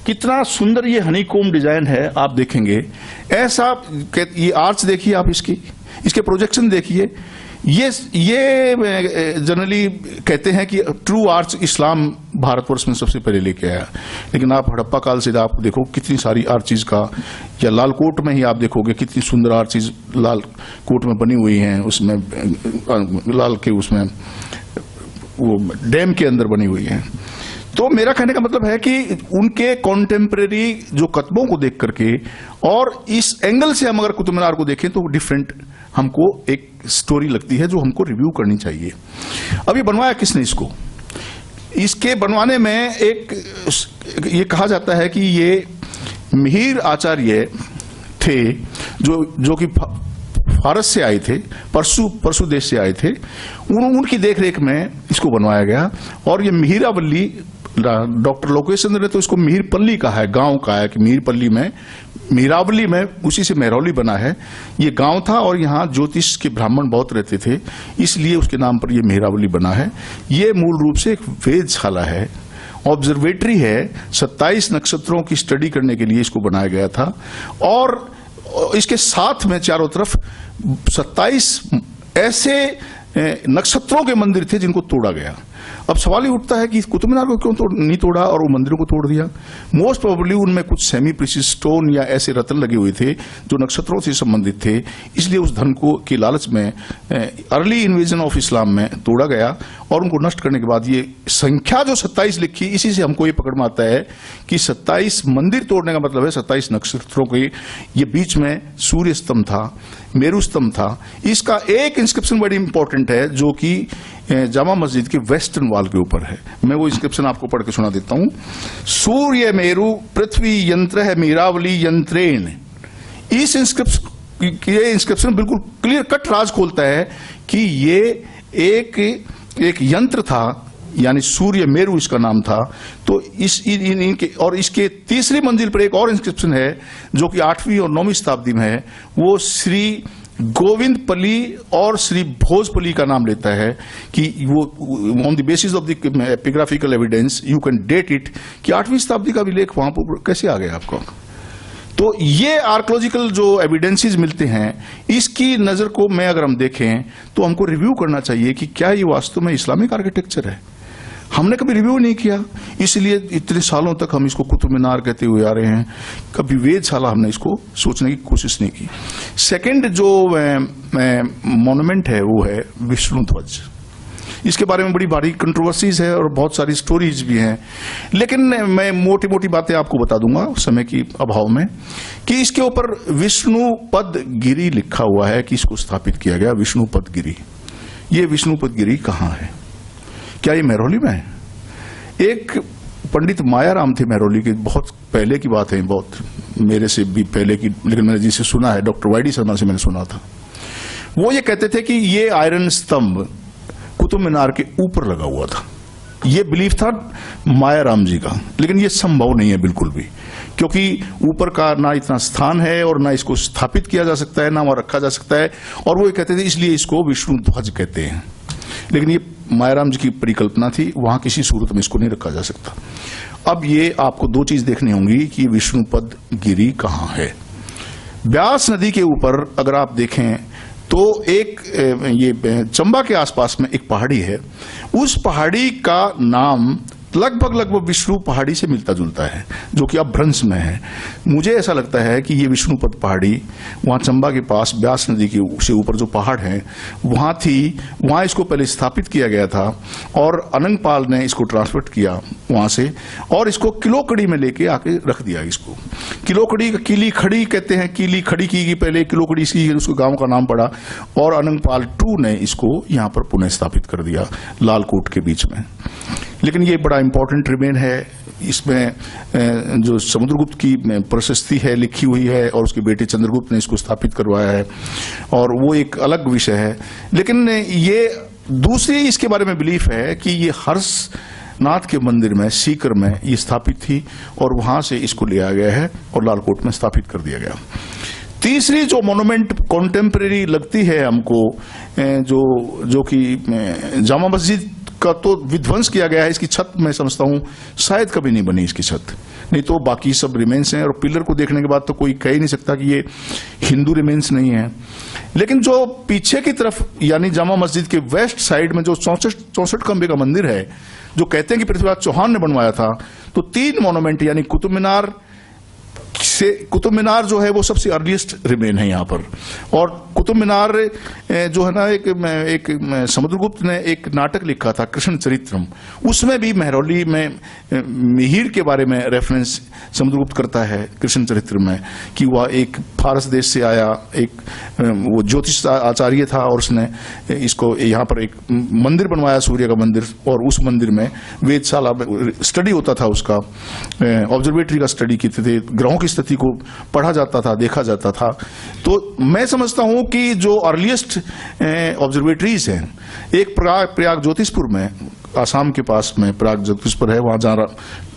कितना सुंदर ये हनीकोम डिजाइन है, आप देखेंगे ऐसा। ये आर्च देखिए आप, इसके प्रोजेक्शन देखिए। ये जनरली कहते हैं कि ट्रू आर्च इस्लाम भारतवर्ष में सबसे पहले लेके आया, लेकिन आप हड़प्पा काल से आप देखो कितनी सारी आर्चिज का, या लाल कोट में ही आप देखोगे कितनी सुंदर आर्चिज लाल कोट में बनी हुई हैं, उसमें लाल के उसमें वो डैम के अंदर बनी हुई हैं। तो मेरा कहने का मतलब है कि उनके कॉन्टेम्परेरी जो कतबों को देख करके और इस एंगल से हम अगर कुतुब मीनार को देखें तो डिफरेंट हमको एक स्टोरी लगती है जो हमको रिव्यू करनी चाहिए। अब ये बनवाया किसने इसको? इसके बनवाने में एक ये कहा जाता है कि ये मिहिर आचार्य थे जो कि फारस से आए थे, परसु देश से आए थे। उनकी देखरेख में इसको बनवाया गया। और ये मिहिरावल्ली, डॉक्टर लोकेश चंद्र ने तो इसको मिहिरपल्ली कहा है, गांव का है कि मिहिरपल्ली में, मिहिरावली में, उसी से मेहरौली बना है। ये गांव था और यहाँ ज्योतिष के ब्राह्मण बहुत रहते थे, इसलिए उसके नाम पर ये मिहिरावली बना है। ये मूल रूप से एक वेधशाला है, ऑब्जर्वेटरी है। 27 नक्षत्रों की स्टडी करने के लिए इसको बनाया गया था। और इसके साथ में चारों तरफ 27 ऐसे नक्षत्रों के मंदिर थे जिनको तोड़ा गया। अब सवाल ये उठता है कि कुतुब मीनार को क्यों नहीं तोड़ा और वो मंदिरों को तोड़ दिया? मोस्ट प्रोबेबली उनमें कुछ सेमी प्रीसियस स्टोन या ऐसे रत्न लगे हुए थे जो नक्षत्रों से संबंधित थे, इसलिए उस धन को की लालच में अर्ली इन्वेजन ऑफ इस्लाम में तोड़ा गया। और उनको नष्ट करने के बाद ये संख्या जो 27 लिखी, इसी से हमको ये पकड़ में आता है कि 27 मंदिर तोड़ने का मतलब है 27 नक्षत्रों के ये बीच में सूर्य स्तंभ था, मेरु स्तंभ था। इसका एक इंस्क्रिप्शन बड़ी इंपॉर्टेंट है जो कि जामा मस्जिद के वेस्टर्न वॉल के ऊपर है। मैं वो इंस्क्रिप्शन आपको पढ़ के सुना देता हूं। सूर्य मेरु पृथ्वी यंत्र है मीरावली यंत्रेण। इस इंस्क्रिप्शन बिल्कुल क्लियर कट राज खोलता है कि ये एक यंत्र था, यानी सूर्य मेरु इसका नाम था। तो इनके और इसके तीसरी मंजिल पर एक और इंस्क्रिप्शन है जो कि 8वीं और 9वीं शताब्दी में है। वो श्री गोविंदपल्ली और श्री भोजपल्ली का नाम लेता है कि वो on the basis of the epigraphical evidence you can date it कि 8वीं शताब्दी का भी लेख वहां पर कैसे आ गया आपको। तो ये आर्कोलॉजिकल जो एविडेंसेस मिलते हैं, इसकी नजर को मैं अगर हम देखें तो हमको रिव्यू करना चाहिए कि क्या ये वास्तव में इस्लामिक आर्किटेक्चर है। हमने कभी रिव्यू नहीं किया, इसलिए इतने सालों तक हम इसको कुतुब मीनार कहते हुए आ रहे हैं। कभी वेधशाला हमने इसको सोचने की कोशिश नहीं की। सेकंड जो मॉन्यूमेंट है वो है विष्णु ध्वज। इसके बारे में बड़ी भारी कंट्रोवर्सीज है और बहुत सारी स्टोरीज भी हैं, लेकिन मैं मोटी मोटी बातें आपको बता दूंगा समय की अभाव में कि इसके ऊपर विष्णुपद गिरी लिखा हुआ है कि इसको स्थापित किया गया विष्णुपद गिरी। ये विष्णुपद गिरी कहाँ है? क्या ये महरौली में है? एक पंडित मायाराम थे महरौली के, बहुत पहले की बात है, बहुत मेरे से भी पहले की, लेकिन मैंने जिसे सुना है डॉक्टर वाई डी शर्मा से मैंने सुना था। वो ये कहते थे कि ये आयरन स्तंभ कुतुब मीनार के ऊपर लगा हुआ था। ये बिलीफ था मायाराम जी का, लेकिन ये संभव नहीं है बिल्कुल भी, क्योंकि ऊपर का ना इतना स्थान है और ना इसको स्थापित किया जा सकता है, ना वहां रखा जा सकता है। और वो ये कहते थे इसलिए इसको विष्णु ध्वज कहते हैं, लेकिन ये मायाराम जी की परिकल्पना थी, वहां किसी सूरत में इसको नहीं रखा जा सकता। अब ये आपको दो चीज देखनी होंगी कि विष्णुपद गिरी कहाँ है। ब्यास नदी के ऊपर अगर आप देखें तो एक ये चंबा के आसपास में एक पहाड़ी है, उस पहाड़ी का नाम लगभग विष्णु पहाड़ी से मिलता जुलता है, जो कि अब भ्रंश में है। मुझे ऐसा लगता है कि ये विष्णुपद पहाड़ी वहां चंबा के पास ब्यास नदी के से ऊपर जो पहाड़ है वहां थी, वहां इसको पहले स्थापित किया गया था और अनंगपाल ने इसको ट्रांसफर किया वहां से और इसको किलोकड़ी में लेके आके रख दिया। इसको किलोकड़ी, किली खड़ी कहते हैं, किली खड़ी की गई पहले, किलोकड़ी इसकी उसको गांव का नाम पड़ा और अनंगपाल II ने इसको यहां पर पुनः स्थापित कर दिया लालकोट के बीच में। लेकिन ये बड़ा इंपॉर्टेंट रिमेन है, इसमें जो समुद्रगुप्त की प्रशस्ति है लिखी हुई है और उसके बेटे चंद्रगुप्त ने इसको स्थापित करवाया है और वो एक अलग विषय है। लेकिन ये दूसरी इसके बारे में बिलीफ है कि ये हर्षनाथ के मंदिर में सीकर में ये स्थापित थी और वहां से इसको लिया गया है और लालकोट में स्थापित कर दिया गया। तीसरी जो मोनुमेंट कॉन्टेम्परेरी लगती है हमको, जो कि जामा मस्जिद का तो विध्वंस किया गया है, इसकी छत मैं समझता हूं शायद कभी नहीं बनी इसकी छत, नहीं तो बाकी सब रिमेन्स हैं और पिलर को देखने के बाद तो कोई कह ही नहीं सकता कि ये हिंदू रिमेन्स नहीं है। लेकिन जो पीछे की तरफ यानी जामा मस्जिद के वेस्ट साइड में जो 64 खंबे का मंदिर है, जो कहते हैं कि पृथ्वीराज चौहान ने बनवाया था, तो 3 मोनुमेंट यानी कुतुब मीनार जो है वो सबसे अर्लीस्ट रिमेन है यहाँ पर। और कुतुब मीनार जो है ना, एक समुद्रगुप्त ने एक नाटक लिखा था कृष्ण चरित्रम, उसमें भी महरौली में मिहिर के बारे में रेफरेंस समुद्रगुप्त करता है कृष्ण चरित्र में कि वह एक फारस देश से आया, एक वो ज्योतिष आचार्य था और उसने इसको यहाँ पर एक मंदिर बनवाया, सूर्य का मंदिर, और उस मंदिर में वेदशाला स्टडी होता था, उसका ऑब्जर्वेटरी का स्टडी की थे, ग्रहों की स्थिति को पढ़ा जाता था, देखा जाता था। तो मैं समझता हूं कि जो अर्लीस्ट ऑब्जर्वेटरीज हैं, एक प्रयाग ज्योतिषपुर में, आसाम के पास में प्रयाग ज्योतिषपुर है, वहां जहां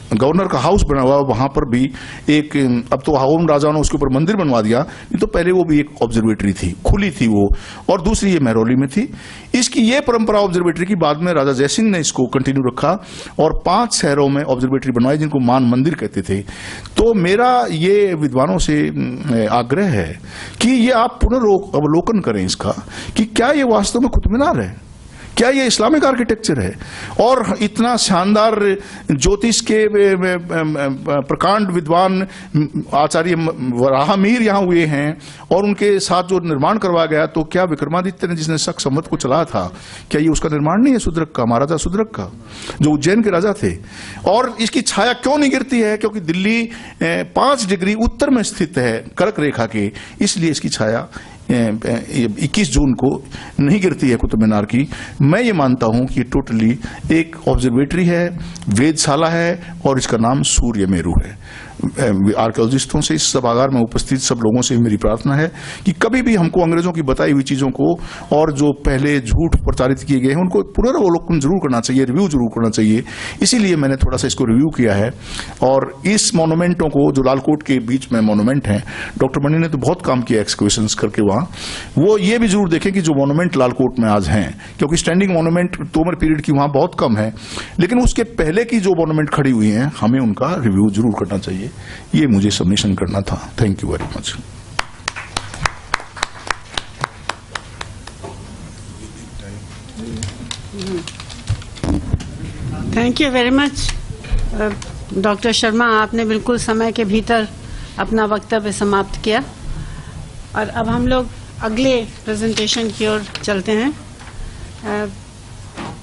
गवर्नर का हाउस बना हुआ, वहां पर भी एक, अब तो हाउन राजा ने उसके ऊपर मंदिर बनवा दिया, नहीं तो पहले वो भी एक ऑब्जर्वेटरी थी, खुली थी वो, और दूसरी ये महरौली में थी। इसकी ये परंपरा ऑब्जर्वेटरी की बाद में राजा जयसिंह ने इसको कंटिन्यू रखा और 5 शहरों में ऑब्जर्वेटरी बनवाई जिनको मान मंदिर कहते थे। तो मेरा ये विद्वानों से आग्रह है कि ये आप पुनर्अवलोकन करें इसका कि क्या ये वास्तव में कुतुब मीनार है, क्या ये इस्लामिक आर्किटेक्चर है। और इतना शानदार ज्योतिष के प्रकांड विद्वान आचार्य वराहमीर यहाँ हुए हैं और उनके साथ जो निर्माण करवाया गया, तो क्या विक्रमादित्य ने जिसने शक संवत को चलाया था, क्या ये उसका निर्माण नहीं है सुदरक का, महाराजा सुदरक का, जो उज्जैन के राजा थे। और इसकी छाया क्यों नहीं गिरती है? क्योंकि दिल्ली 5 डिग्री उत्तर में स्थित है कर्क रेखा के, इसलिए इसकी छाया 21 जून को नहीं गिरती है कुतुब मीनार की। मैं ये मानता हूं कि टोटली एक ऑब्जर्वेटरी है, वेधशाला है और इसका नाम सूर्य मेरु है। आर्कियोलॉजिस्टों से, इस सभागार में उपस्थित सब लोगों से मेरी प्रार्थना है कि कभी भी हमको अंग्रेजों की बताई हुई चीजों को और जो पहले झूठ प्रचारित किए गए हैं उनको पुनर्वलोकन जरूर करना चाहिए, रिव्यू जरूर करना चाहिए। इसीलिए मैंने थोड़ा सा इसको रिव्यू किया है। और इस मोनुमेंटों को, जो लालकोट के बीच में मोनुमेंट हैं, डॉक्टर मणि ने तो बहुत काम किया एक्सकवेशंस करके वहां, वो ये भी जरूर देखें कि जो मोनुमेंट लालकोट में आज हैं, क्योंकि स्टैंडिंग मोनुमेंट तोमर पीरियड की वहां बहुत कम है, लेकिन उसके पहले की जो मोनुमेंट खड़ी हुई हैं हमें उनका रिव्यू जरूर करना चाहिए। ये मुझे सबमिशन करना था। Thank you very much. Thank you very much doctor Sharma, आपने बिल्कुल समय के भीतर अपना वक्तव्य समाप्त किया। और अब हम लोग अगले प्रेजेंटेशन की ओर चलते हैं।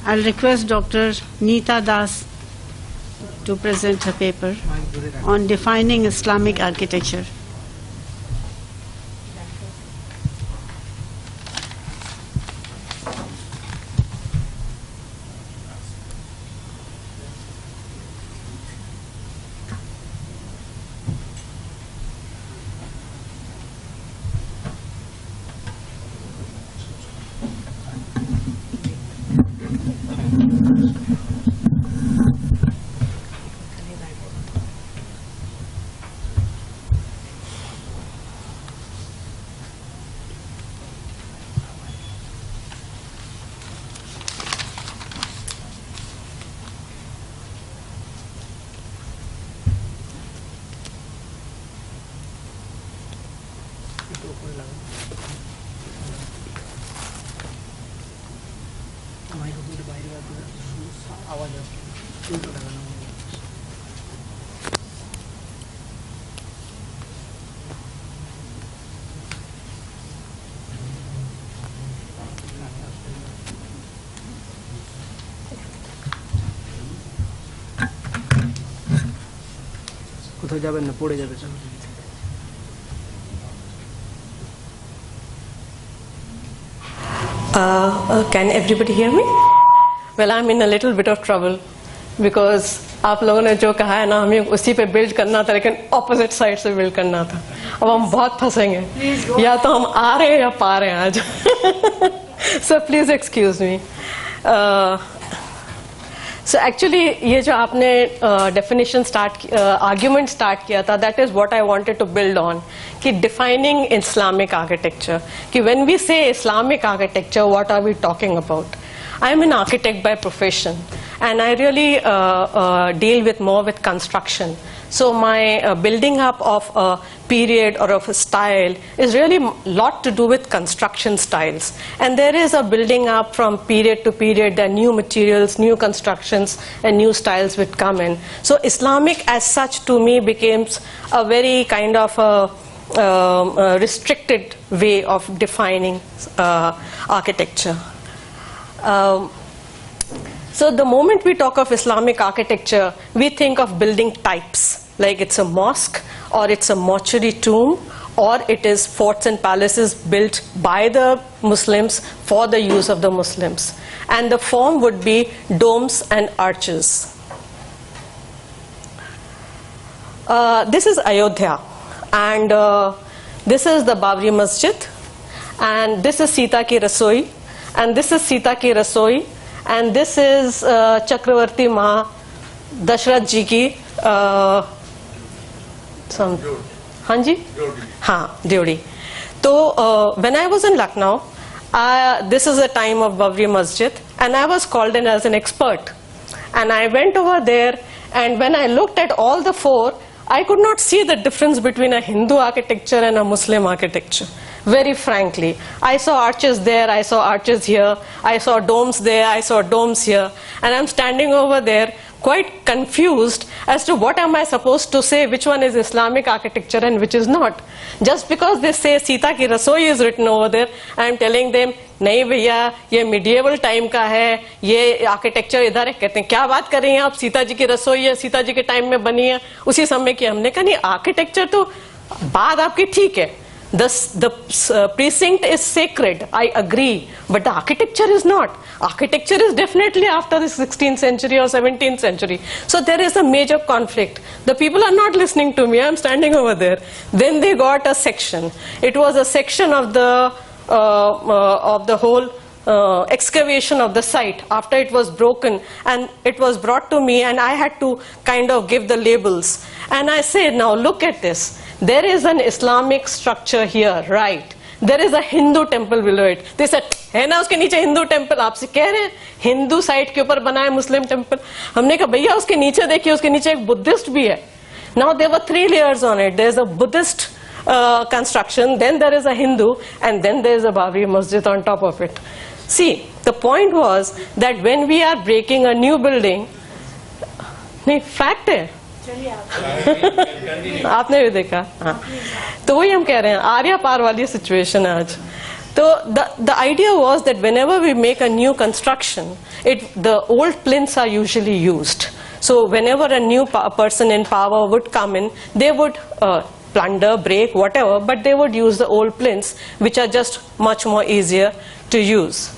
I'll request Dr. Neeta Das to present her paper on defining Islamic architecture. কোথাও যাবেন না, পড়ে যাবে। Can everybody hear me? Well, I'm in a little bit of trouble because आप लोगों ने जो कहा है ना, हमें उसी पे बिल्ड करना था, लेकिन ऑपोजिट साइड से बिल्ड करना था। अब हम बहुत फंसेंगे, या तो हम आ रहे हैं या पा रहे हैं आज। So please excuse me. So actually ये जो आपने definition argument start किया था, that is what I wanted to build on, कि defining Islamic architecture, कि when we say Islamic architecture, what are we talking about? I am an architect by profession, and I really deal with more with construction. So my building up of a period or of a style is really a lot to do with construction styles. And there is a building up from period to period. There are new materials, new constructions, and new styles which come in. So Islamic as such to me becomes a very kind of a restricted way of defining architecture. So the moment we talk of Islamic architecture, we think of building types, like it's a mosque, or it's a mortuary tomb, or it is forts and palaces built by the Muslims for the use of the Muslims. And the form would be domes and arches. This is Ayodhya, and this is the Babri Masjid, and this is Sita Ki Rasoi, and this is Sita Ki Rasoi, and this is Chakravarti Maha Dashrath Ji ki हाँ जी, हाँ, Deodi. So when I was in Lucknow, this is the time of Babri Masjid, and I was called in as an expert. And I went over there, and when I looked at all the four, I could not see the difference between a Hindu architecture and a Muslim architecture. Very frankly, I saw arches there, I saw arches here, I saw domes there, I saw domes here, and I'm standing over there quite confused as to what am I supposed to say, which one is Islamic architecture and which is not. Just because they say Sita Ki Rasoi is written over there, I am telling them, नहीं भैया, ये medieval time का है, ये architecture इधर है। कहते हैं क्या बात कर रही हैं आप, सीता जी की रसोई है, सीता जी के टाइम में बनी है, उसी समय की। हमने कहा नहीं, architecture तो बात आपकी ठीक है, the precinct is sacred, I agree, but the architecture is not. Architecture is definitely after the 16th century or 17th century. So there is a major conflict. The people are not listening to me, I'm standing over there. Then they got a section. It was a section of the whole excavation of the site after it was broken, and it was brought to me, and I had to kind of give the labels. And I said, now look at this. There is an Islamic structure here, right? There is a Hindu temple below it. They said, है ना उसके नीचे Hindu temple, आपसे कह रहे हैं Hindu site के ऊपर बना है मुस्लिम टेम्पल। हमने कहा भैया उसके नीचे देखिए, उसके नीचे एक बुद्धिस्ट भी है। Now there were 3 layers on it. There is a Buddhist construction, then there is a Hindu, and then there is a Babri Masjid on top of it. See, the point was that when we are breaking a new building, नहीं fact है, आपने भी देखा, हाँ, तो वही हम कह रहे हैं, आर्या पार वाली सिचुएशन है आज। So the idea was that whenever we make a new construction, the old plinths are usually used. So whenever a new person in power would come in, they would plunder, break, whatever, but they would use the old plinths, which are just much more easier to use.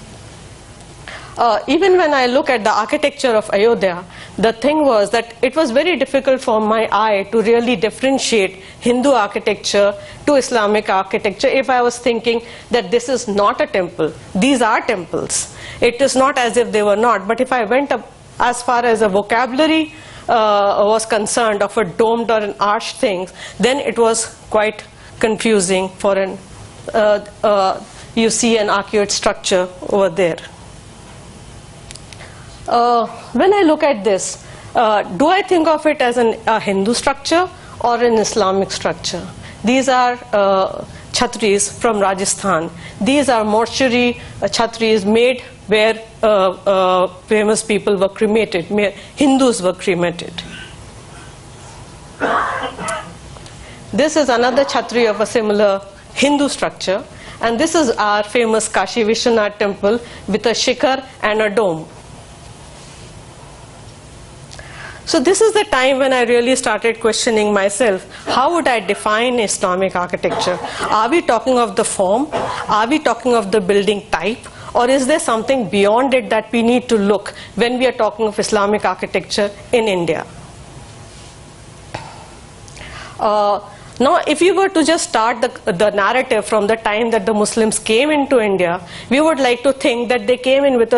Even when I look at the architecture of Ayodhya, the thing was that it was very difficult for my eye to really differentiate Hindu architecture to Islamic architecture if I was thinking that this is not a temple, these are temples. It is not as if they were not, but if I went up as far as a vocabulary was concerned of a domed or an arched thing, then it was quite confusing for you see an arcuate structure over there. When I look at this, do I think of it as a Hindu structure or an Islamic structure? These are chhatris from Rajasthan. These are mortuary chhatris made where famous people were cremated, Hindus were cremated. This is another chhatri of a similar Hindu structure, and this is our famous Kashi Vishwanath temple with a shikhar and a dome. So this is the time when I really started questioning myself, how would I define Islamic architecture? Are we talking of the form? Are we talking of the building type? Or is there something beyond it that we need to look when we are talking of Islamic architecture in India? Now, if you were to just start the narrative from the time that the Muslims came into India, we would like to think that they came in with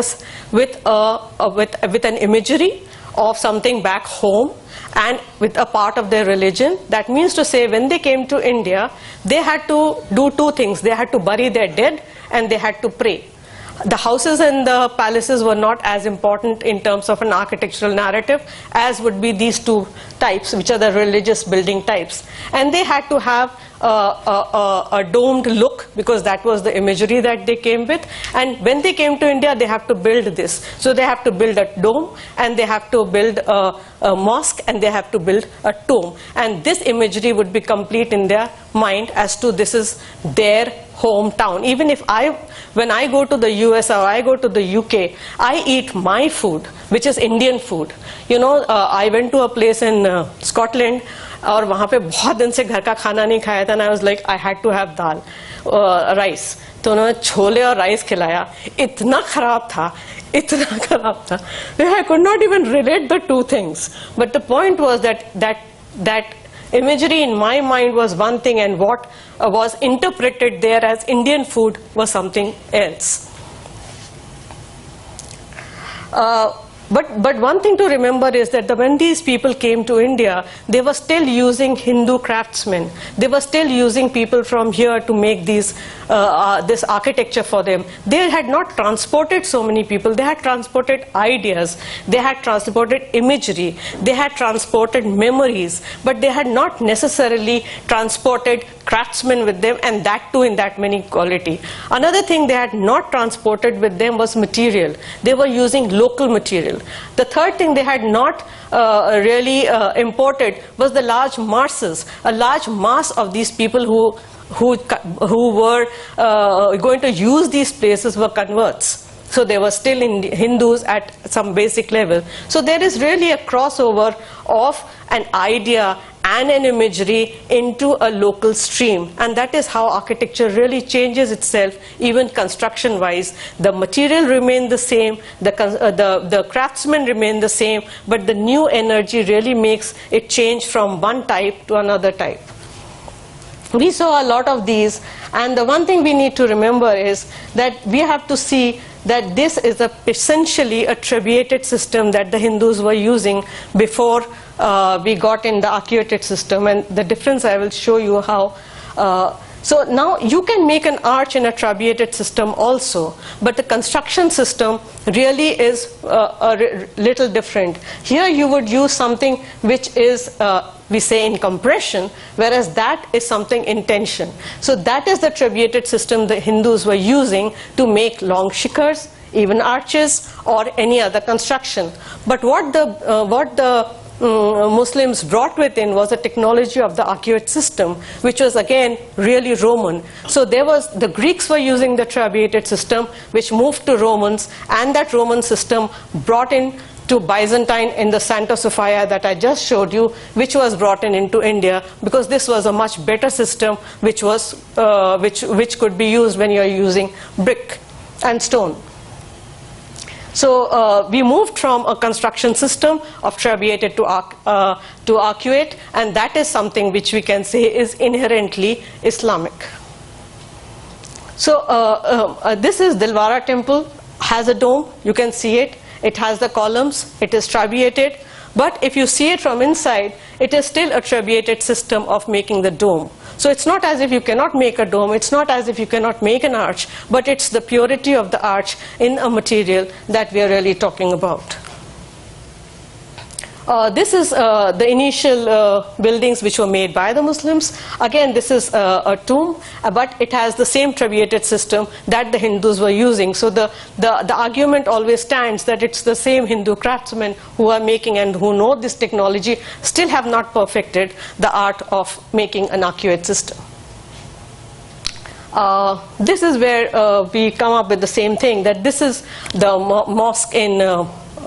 an imagery of something back home and with a part of their religion. That means to say, when they came to India, they had to do two things. They had to bury their dead and they had to pray. The houses and the palaces were not as important in terms of an architectural narrative as would be these two types, which are the religious building types. And they had to have a domed look because that was the imagery that they came with. And when they came to India, they have to build this. So they have to build a dome, and they have to build a mosque, and they have to build a tomb. And this imagery would be complete in their mind as to this is their hometown. Even if when I go to the US or I go to the UK, I eat my food, which is Indian food. You know, I went to a place in Scotland, और वहाँ पे बहुत दिन से घर का खाना नहीं खाया था, and I was like, I had to have dal, rice. तो उन्होंने छोले और राइस खिलाया. इतना खराब था, इतना खराब था. I could not even relate the two things. But the point was that imagery in my mind was one thing, and what was interpreted there as Indian food was something else. But one thing to remember is that when these people came to India, they were still using Hindu craftsmen. They were still using people from here to make this architecture for them. They had not transported so many people. They had transported ideas. They had transported imagery. They had transported memories. But they had not necessarily transported craftsmen with them, and that too in that many quality. Another thing they had not transported with them was material. They were using local material. The third thing they had not really imported was the large masses, a large mass of these people who were going to use these places were converts. So they were still Hindus at some basic level. So there is really a crossover of an idea and an imagery into a local stream, and that is how architecture really changes itself, even construction wise. The material remain the same, the craftsmen remain the same, but the new energy really makes it change from one type to another type. We saw a lot of these, and the one thing we need to remember is that we have to see that this is essentially a trabeated system that the Hindus were using before we got in the arcuated system, and the difference I will show you how. So now you can make an arch in a trabeated system also, but the construction system really is a little different. Here you would use something which is we say in compression, whereas that is something in tension. So that is the trabeated system the Hindus were using to make long shikhars, even arches, or any other construction. But what the Muslims brought within was the technology of the arcuate system, which was again really Roman. So the Greeks were using the trabeated system, which moved to Romans, and that Roman system brought in to Byzantine in the Santa Sofia that I just showed you, which was brought into India, because this was a much better system which could be used when you are using brick and stone. So we moved from a construction system of trabeated to arcuate, and that is something which we can say is inherently Islamic. So this is Dilwara temple, has a dome, you can see it. It has the columns, it is trabeated, but if you see it from inside, it is still a trabeated system of making the dome. So it's not as if you cannot make a dome, it's not as if you cannot make an arch, but it's the purity of the arch in a material that we are really talking about. This is the initial buildings which were made by the Muslims. Again, this is a tomb, but it has the same trabeated system that the Hindus were using. So the argument always stands that it's the same Hindu craftsmen who are making and who know this technology still have not perfected the art of making an arcuate system. This is where we come up with the same thing, that this is the mosque in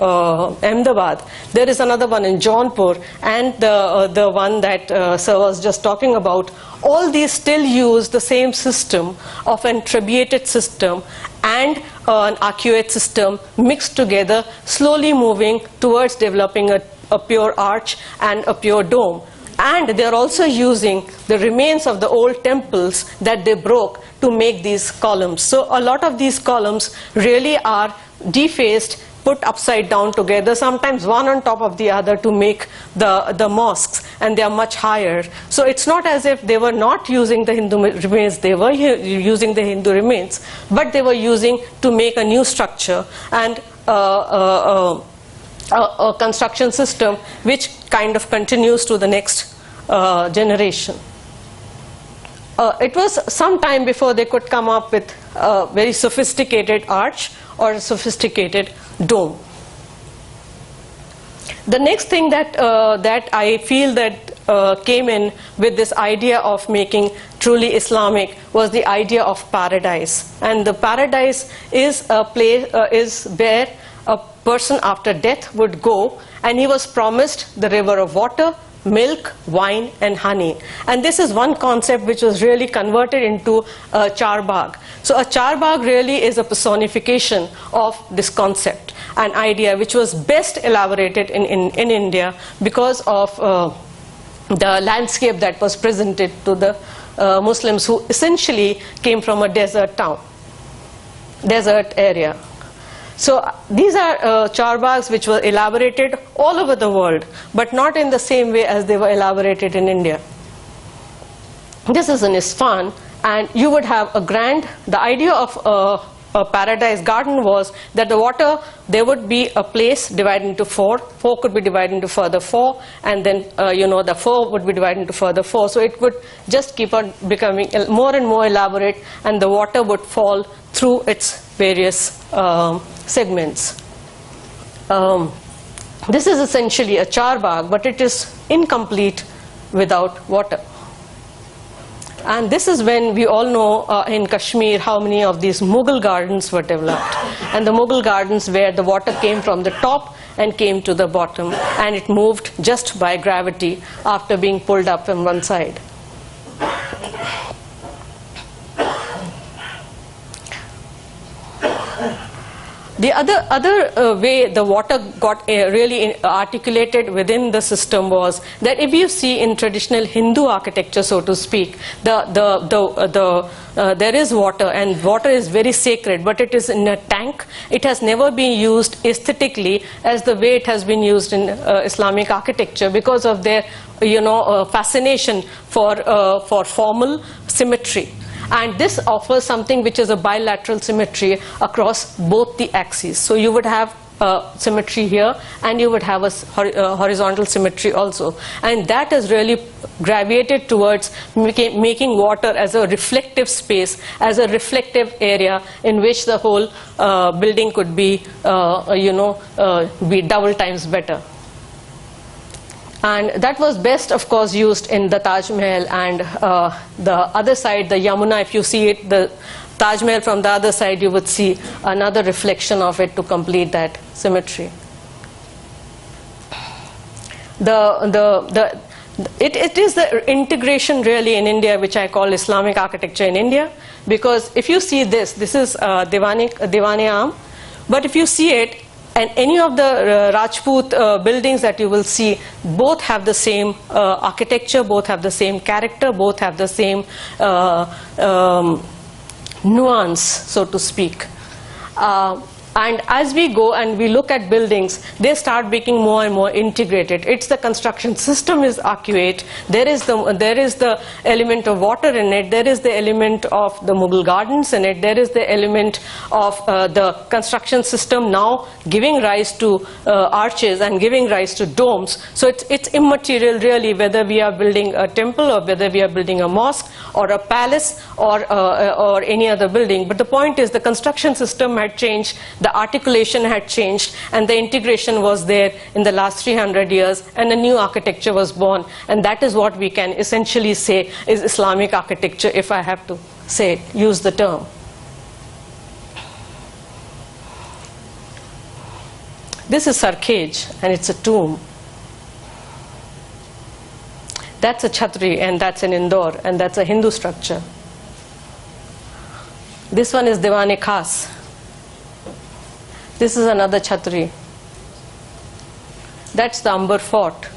Ahmedabad. There is another one in Jaunpur, and the one that Sir was just talking about. All these still use the same system of an trabeated system and an arcuate system mixed together, slowly moving towards developing a pure arch and a pure dome. And they are also using the remains of the old temples that they broke to make these columns. So a lot of these columns really are defaced, put upside down together, sometimes one on top of the other to make the mosques, and they are much higher. So it's not as if they were not using the Hindu remains, they were using the Hindu remains, but they were using to make a new structure and a construction system which kind of continues to the next generation. It was some time before they could come up with a very sophisticated arch or a sophisticated dome. The next thing that I feel that came in with this idea of making truly Islamic was the idea of paradise. And the paradise is a place is where a person after death would go, and he was promised the river of water, milk, wine and honey. And this is one concept which was really converted into a charbagh. So a charbagh really is a personification of this concept, an idea which was best elaborated in India because of the landscape that was presented to the Muslims, who essentially came from a desert area. So these are charbaghs which were elaborated all over the world, but not in the same way as they were elaborated in India. This is in Isfahan, and you would have the idea of a paradise garden was that the water, there would be a place divided into four could be divided into further four, and then the four would be divided into further four. So it would just keep on becoming more and more elaborate, and the water would fall through its various segments. This is essentially a charbagh, but it is incomplete without water. And this is when we all know in Kashmir how many of these Mughal gardens were developed. And the Mughal gardens where the water came from the top and came to the bottom, and it moved just by gravity after being pulled up from one side. The other way the water got really articulated within the system was that if you see in traditional Hindu architecture, so to speak, there is water, and water is very sacred, but it is in a tank. It has never been used aesthetically as the way it has been used in Islamic architecture because of their fascination for formal symmetry. And this offers something which is a bilateral symmetry across both the axes. So you would have symmetry here, and you would have a horizontal symmetry also. And that is really gravitated towards making water as a reflective space, as a reflective area in which the whole building could be, be double times better. And that was best, of course, used in the Taj Mahal, and the other side, the Yamuna, if you see it, the Taj Mahal from the other side, you would see another reflection of it to complete that symmetry. It is the integration really in India, which I call Islamic architecture in India, because if you see this is Diwan-e-Aam, but if you see it, and any of the Rajput buildings that you will see, both have the same architecture, both have the same character, both have the same nuance, so to speak. And as we go and we look at buildings, they start becoming more and more integrated. It's the construction system is arcuate. There is the element of water in it. There is the element of the Mughal gardens in it. There is the element of the construction system now giving rise to arches and giving rise to domes. So it's immaterial really whether we are building a temple or whether we are building a mosque or a palace or any other building. But the point is the construction system had changed. The articulation had changed, and the integration was there in the last 300 years, and a new architecture was born. And that is what we can essentially say is Islamic architecture, if I have to say, use the term. This is Sarkhej, and it's a tomb. That's a Chhatri, and that's an Indore, and that's a Hindu structure. This one is Diwan-e-Khas. This is another Chhatri. That's the Amber Fort.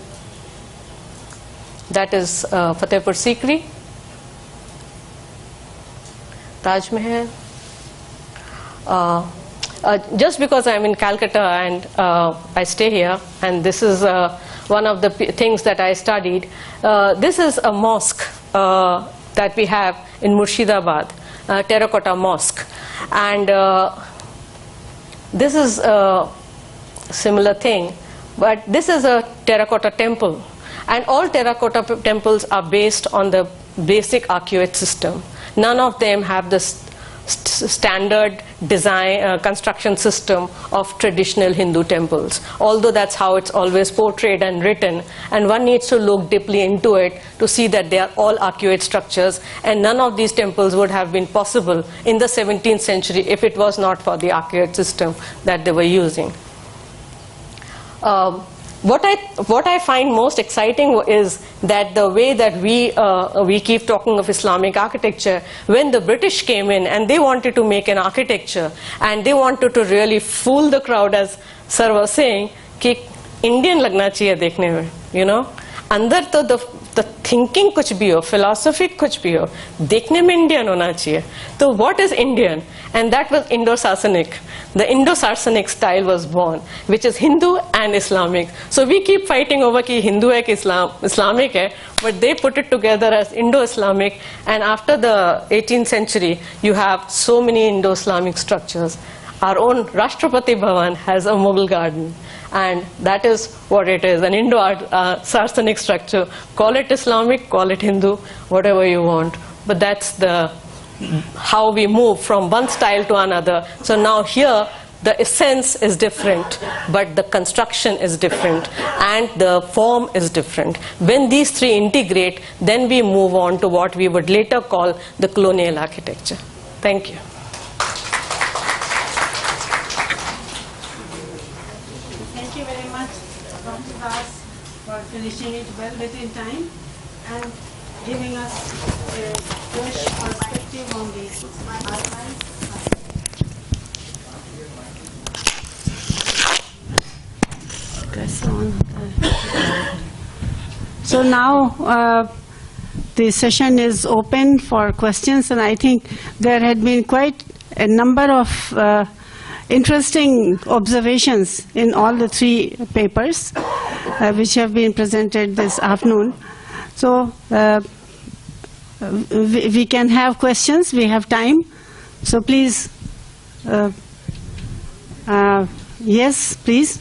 That is Fatehpur Sikri. Taj Mahal. Just because I'm in Calcutta and I stay here, and this is one of the things that I studied. This is a mosque that we have in Murshidabad, Terracotta Mosque. And this is a similar thing, but this is a terracotta temple, and all terracotta temples are based on the basic arcuate system. None of them have the standard design construction system of traditional Hindu temples, although that's how it's always portrayed and written, and one needs to look deeply into it to see that they are all arcuate structures, and none of these temples would have been possible in the 17th century if it was not for the arcuate system that they were using. What I find most exciting is that the way that we keep talking of Islamic architecture, when the British came in and they wanted to make an architecture and they wanted to really fool the crowd, as Sir was saying, कि Indian लगना चाहिए देखने में, you know, अंदर तो the thinking कुछ भी हो, philosophy कुछ भी हो, देखने में Indian होना चाहिए. So what is Indian? And that was Indo-Sasanic. The Indo-Sasanic style was born, which is Hindu and Islamic. So we keep fighting over कि Hindu है कि Islamic है, but they put it together as Indo-Islamic. And after the 18th century, you have so many Indo-Islamic structures. Our own Rashtrapati Bhavan has a Mughal garden. And that is what it is, an Indo-Sasanic structure. Call it Islamic, call it Hindu, whatever you want. But that's how we move from one style to another. So now here, the essence is different, but the construction is different, and the form is different. When these three integrate, then we move on to what we would later call the colonial architecture. Thank you. Thank you very much, Dr. Das, for finishing it well within time and giving us a fresh perspective on the archives. So now the session is open for questions, and I think there had been quite a number of interesting observations in all the three papers which have been presented this afternoon. So we can have questions, we have time. So please, yes, please.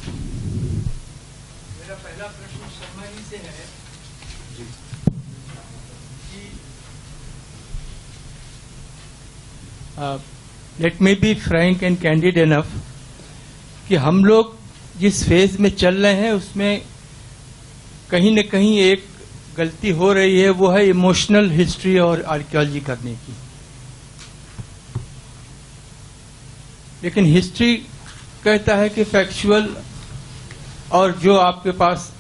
Let me be frank and candid enough कि हम लोग जिस phase में चल रहे हैं उसमें कहीं न कहीं एक गलती हो रही है, वो है इमोशनल हिस्ट्री और आर्कियोलॉजी करने की। लेकिन हिस्ट्री कहता है कि फैक्चुअल और जो आपके पास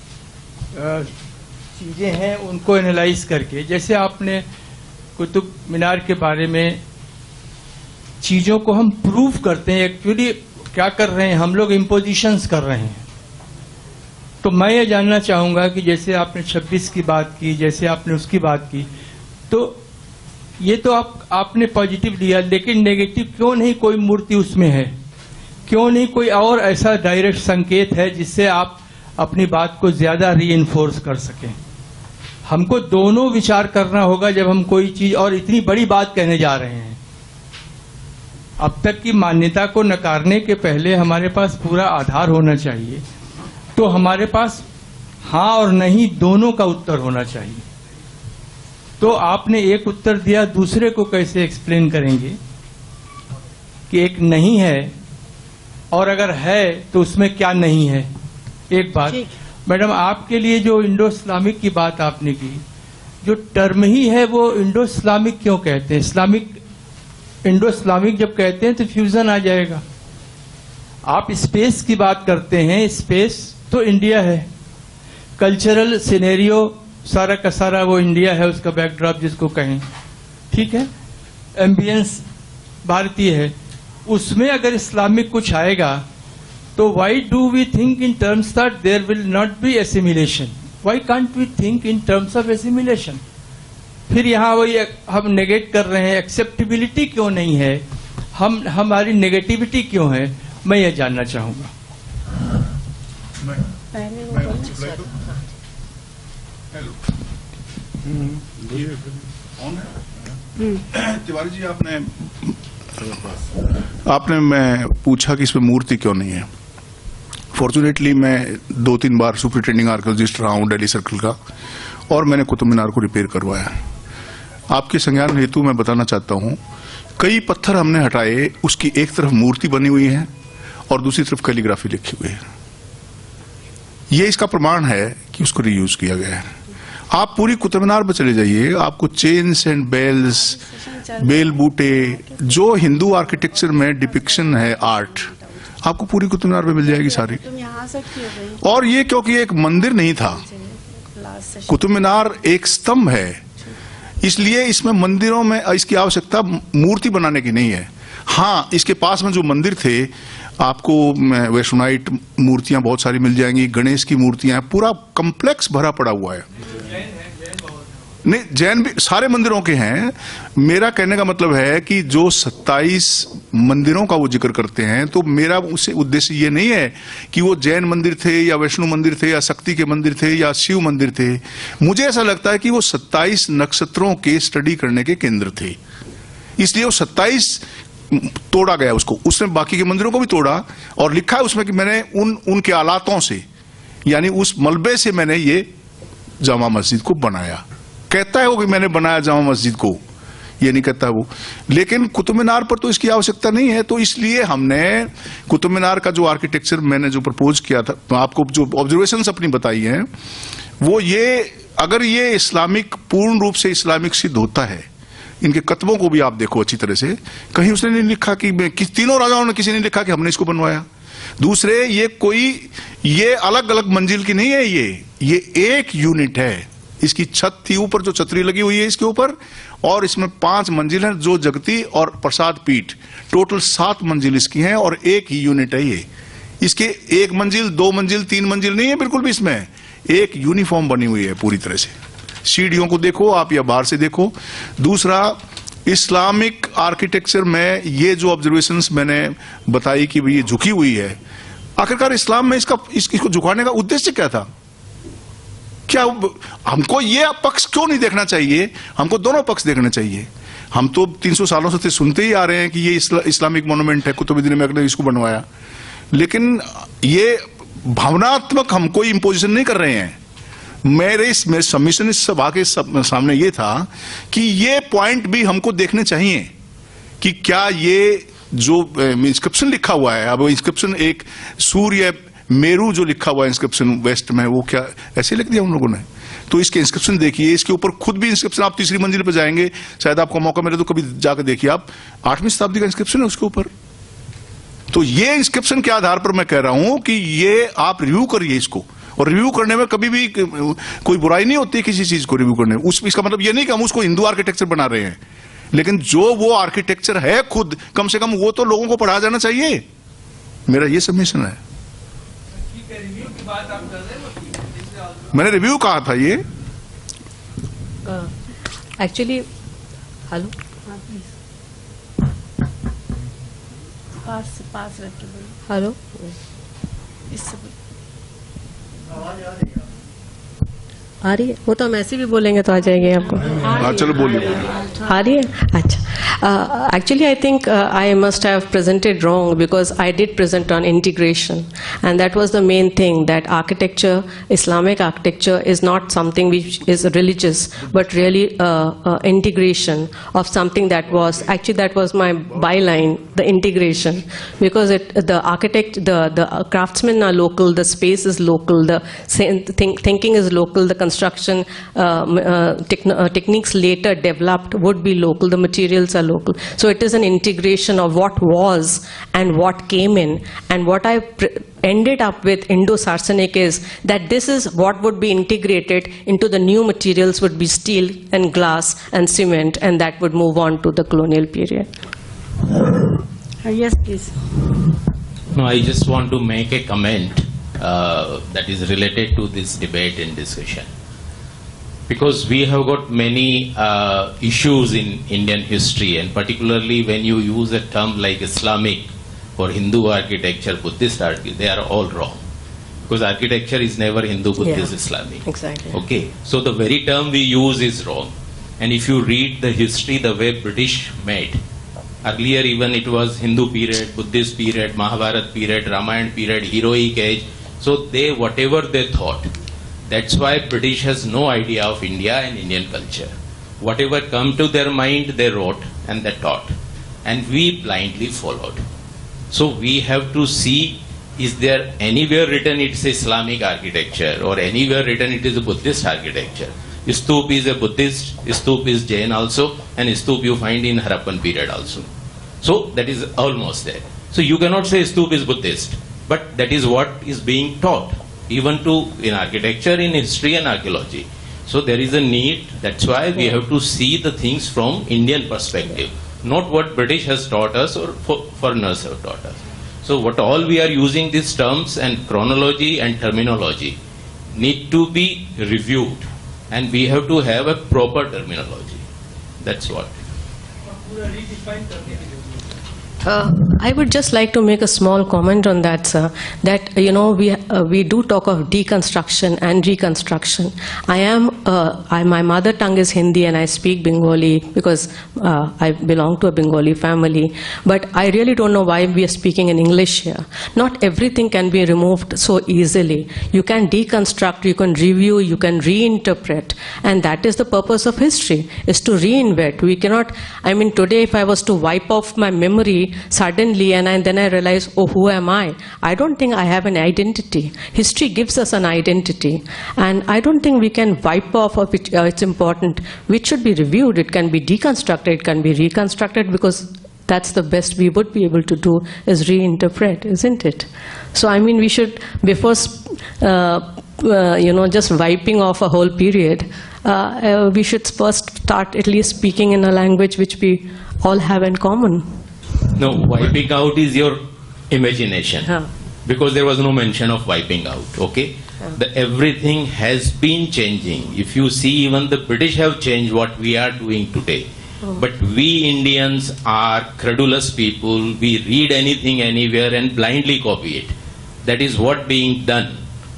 चीजें हैं उनको एनालाइज करके, जैसे आपने कुतुब मीनार के बारे में चीजों को हम प्रूव करते हैं, एक्चुअली क्या कर रहे हैं हम लोग, इम्पोजिशंस कर रहे हैं। तो मैं ये जानना चाहूंगा कि जैसे आपने 26 की बात की, जैसे आपने उसकी बात की, तो ये तो आपने पॉजिटिव लिया, लेकिन नेगेटिव क्यों नहीं कोई मूर्ति उसमें है? क्यों नहीं कोई और ऐसा डायरेक्ट संकेत है जिससे आप अपनी बात को ज्यादा रीइंफोर्स कर सकें? हमको दोनों विचार करना होगा जब हम कोई चीज, और इतनी बड़ी बात कहने जा रहे हैं। अब तक की मान्यता को नकारने के पहले हमारे पास पूरा आधार होना चाहिए। तो हमारे पास हाँ और नहीं दोनों का उत्तर होना चाहिए। तो आपने एक उत्तर दिया, दूसरे को कैसे एक्सप्लेन करेंगे कि एक नहीं है, और अगर है तो उसमें क्या नहीं है? एक बात मैडम, आपके लिए जो इंडो इस्लामिक की बात आपने की, जो टर्म ही है वो इंडो इस्लामिक क्यों कहते हैं? इस्लामिक, इंडो इस्लामिक जब कहते हैं तो फ्यूजन आ जाएगा। आप स्पेस की बात करते हैं, स्पेस तो इंडिया है, कल्चरल सिनेरियो सारा का सारा वो इंडिया है, उसका बैकड्रॉप जिसको कहें, ठीक है, एम्बियंस भारतीय है। उसमें अगर इस्लामिक कुछ आएगा तो why do we think in terms that there will not be assimilation? Why can't we think in terms of assimilation? फिर यहाँ वही हम नेगेट कर रहे हैं, एक्सेप्टेबिलिटी क्यों नहीं है, हमारी नेगेटिविटी क्यों है? मैं ये जानना चाहूंगा। तिवारी जी, आपने मैं पूछा कि इसमें मूर्ति क्यों नहीं है। फॉर्चुनेटली मैं 2-3 बार सुपरिटेंडिंग आर्कियोलॉजिस्ट रहा हूं दिल्ली सर्कल का, और मैंने कुतुब मीनार को रिपेयर करवाया। आपके संज्ञान हेतु मैं बताना चाहता हूं, कई पत्थर हमने हटाए, उसकी एक तरफ मूर्ति बनी हुई है और दूसरी तरफ कैलीग्राफी लिखी हुई है। ये इसका प्रमाण है कि उसको रीयूज किया गया है। आप पूरी कुतुब मीनार पर चले जाइए, आपको चेन्स एंड बेल्स, बेल बूटे, जो हिंदू आर्किटेक्चर में डिपिक्शन है आर्ट, आपको पूरी कुतुब मीनार पे मिल जाएगी सारी। और ये क्योंकि एक मंदिर नहीं था, कुतुब मीनार एक स्तंभ है, इसलिए इसमें मंदिरों में इसकी आवश्यकता मूर्ति बनाने की नहीं है। हाँ, इसके पास में जो मंदिर थे, आपको वैष्णोनाइट मूर्तियां बहुत सारी मिल जाएंगी, गणेश की मूर्तियां, पूरा कम्प्लेक्स भरा पड़ा हुआ है। नहीं, जैन भी सारे मंदिरों के हैं। मेरा कहने का मतलब है कि जो 27 मंदिरों का वो जिक्र करते हैं, तो मेरा उससे उद्देश्य ये नहीं है कि वो जैन मंदिर थे या वैष्णो मंदिर थे या शक्ति के मंदिर थे या शिव मंदिर थे। मुझे ऐसा लगता है कि वो 27 नक्षत्रों के स्टडी करने के केंद्र थे, इसलिए वो 27 तोड़ा गया उसको। उसने बाकी के मंदिरों को भी तोड़ा और लिखा है उसमें कि मैंने उनके आलातों से, यानी उस मलबे से मैंने ये जामा मस्जिद को बनाया। कहता है वो कि मैंने बनाया जामा मस्जिद को, ये नहीं कहता वो। लेकिन कुतुब मीनार पर तो इसकी आवश्यकता नहीं है, तो इसलिए हमने कुतुब मीनार का जो आर्किटेक्चर मैंने जो प्रपोज किया था, तो आपको जो ऑब्जर्वेशंस अपनी बताई हैं, वो ये, अगर ये इस्लामिक, पूर्ण रूप से इस्लामिक सिद्ध होता है, इनके कतबों को भी आप देखो अच्छी तरह से, कहीं उसने नहीं लिखा कि तीनों राजाओं ने किसी ने लिखा कि हमने इसको बनवाया। दूसरे, ये अलग अलग मंजिल की नहीं है, ये एक यूनिट है। इसकी छत थी, ऊपर जो छतरी लगी हुई है इसके ऊपर, और इसमें 5 मंजिल है, जो जगती और प्रसाद पीठ, टोटल 7 मंजिल इसकी हैं, और एक ही यूनिट है ये। इसके 1 मंजिल, 2 मंजिल, 3 मंजिल नहीं है बिल्कुल भी, इसमें एक यूनिफॉर्म बनी हुई है पूरी तरह से। सीढ़ियों को देखो आप या बाहर से देखो। दूसरा, इस्लामिक आर्किटेक्चर में ये जो ऑब्जर्वेशंस मैंने बताई कि ये झुकी हुई है, आखिरकार इस्लाम में इसको झुकाने का उद्देश्य क्या था? क्या हमको ये पक्ष क्यों नहीं देखना चाहिए? हमको दोनों पक्ष देखना चाहिए। हम तो 300 सालों से सुनते ही आ रहे हैं कि ये इस्लामिक मोन्यूमेंट है, कुतुबुद्दीन ऐबक ने इसको बनवाया, लेकिन ये भावनात्मक हम कोई इंपोजिशन नहीं कर रहे हैं। मेरे सबमिशन इस सभा के सामने ये था कि ये पॉइंट भी हमको देखने चाहिए कि क्या ये जो इंस्क्रिप्शन लिखा हुआ है, अब इंस्क्रिप्शन एक सूर्य मेरू जो लिखा हुआ इंस्क्रिप्शन वेस्ट में, वो क्या ऐसे लिख दिया उन लोगों ने? तो इसके इंस्क्रिप्शन देखिए, इसके ऊपर खुद भी इंस्क्रिप्शन, आप तीसरी मंजिल पर जाएंगे, शायद आपको मौका मिले तो कभी जाकर देखिए आप, 8वीं शताब्दी का इंस्क्रिप्शन है उसके ऊपर। तो ये इंस्क्रिप्शन के आधार पर मैं कह रहा हूं कि ये आप रिव्यू करिए इसको, और रिव्यू करने में कभी भी कोई बुराई नहीं होती किसी चीज को रिव्यू करने में। इसका मतलब ये नहीं कि हम उसको हिंदू आर्किटेक्चर बना रहे हैं, लेकिन जो वो आर्किटेक्चर है खुद, कम से कम वो तो लोगों को पढ़ाया जाना चाहिए। मेरा ये सबमिशन है। मैंने रिव्यू कहा था ये। एक्चुअली हेलो, पास रख के बोलो। हेलो, इससे बोलो। आ रही है? वो तो हम ऐसे भी बोलेंगे तो आ जाएंगे आपको। हाँ चलो बोलिए। आ रही है? अच्छा। Actually, I think I must have presented wrong, because I did present on integration, and that was the main thing, that architecture, Islamic architecture, is not something which is religious, but really integration of something that was, actually that was my byline, the integration, because the architect, the craftsmen are local, the space is local, the thinking is local, the construction techniques later developed would be local, the materials are local. So it is an integration of what was and what came in, and what I ended up with Indo-Saracenic is that this is what would be integrated into the new materials, would be steel and glass and cement, and that would move on to the colonial period. Yes, please. No, I just want to make a comment that is related to this debate and discussion. Because we have got many issues in Indian history, and particularly when you use a term like Islamic or Hindu architecture, Buddhist architecture, they are all wrong. Because architecture is never Hindu, Buddhist, Islamic. Exactly. Okay, so the very term we use is wrong. And if you read the history the way British made, earlier even it was Hindu period, Buddhist period, Mahabharata period, Ramayana period, heroic age. So they, whatever they thought, that's why British has no idea of India and Indian culture. Whatever come to their mind, they wrote and they taught. And we blindly followed. So we have to see, is there anywhere written it's Islamic architecture, or anywhere written it is a Buddhist architecture? Stup is a Buddhist, Stup is Jain also, and Stup you find in Harappan period also. So that is almost there. So you cannot say Stup is Buddhist, but that is what is being taught, even to in architecture, in history and archaeology. So there is a need, that's why we have to see the things from Indian perspective, not what British has taught us or foreigners have taught us. So what all we are using these terms and chronology and terminology need to be reviewed, and we have to have a proper terminology. That's what. I would just like to make a small comment on that, sir. That we do talk of deconstruction and reconstruction. My mother tongue is Hindi and I speak Bengali because I belong to a Bengali family. But I really don't know why we are speaking in English here. Not everything can be removed so easily. You can deconstruct, you can review, you can reinterpret, and that is the purpose of history: is to reinvent. We cannot. I mean, today if I was to wipe off my memory suddenly and then I realize, oh, who am I? I don't think I have an identity. History gives us an identity, and I don't think we can wipe off of it. It's important. Which should be reviewed. It can be deconstructed. It can be reconstructed, because that's the best we would be able to do, is reinterpret, isn't it? So I mean, we should, before just wiping off a whole period, we should first start at least speaking in a language which we all have in common. No, wiping out is your imagination. Because there was no mention of wiping out, okay? Everything has been changing. If you see, even the British have changed what we are doing today. But we Indians are credulous people. We read anything anywhere and blindly copy it. That is what being done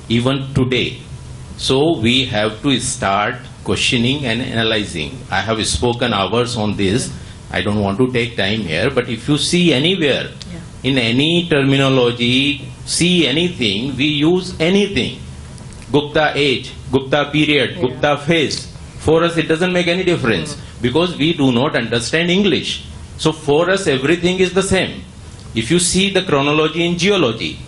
even today. So we have to start questioning and analyzing. I have spoken hours on this. I don't want to take time here, but if you see anywhere, in any terminology, see anything, we use anything. Gupta age, Gupta period, Gupta phase. For us it doesn't make any difference, because we do not understand English. So for us everything is the same. If you see the chronology in geology,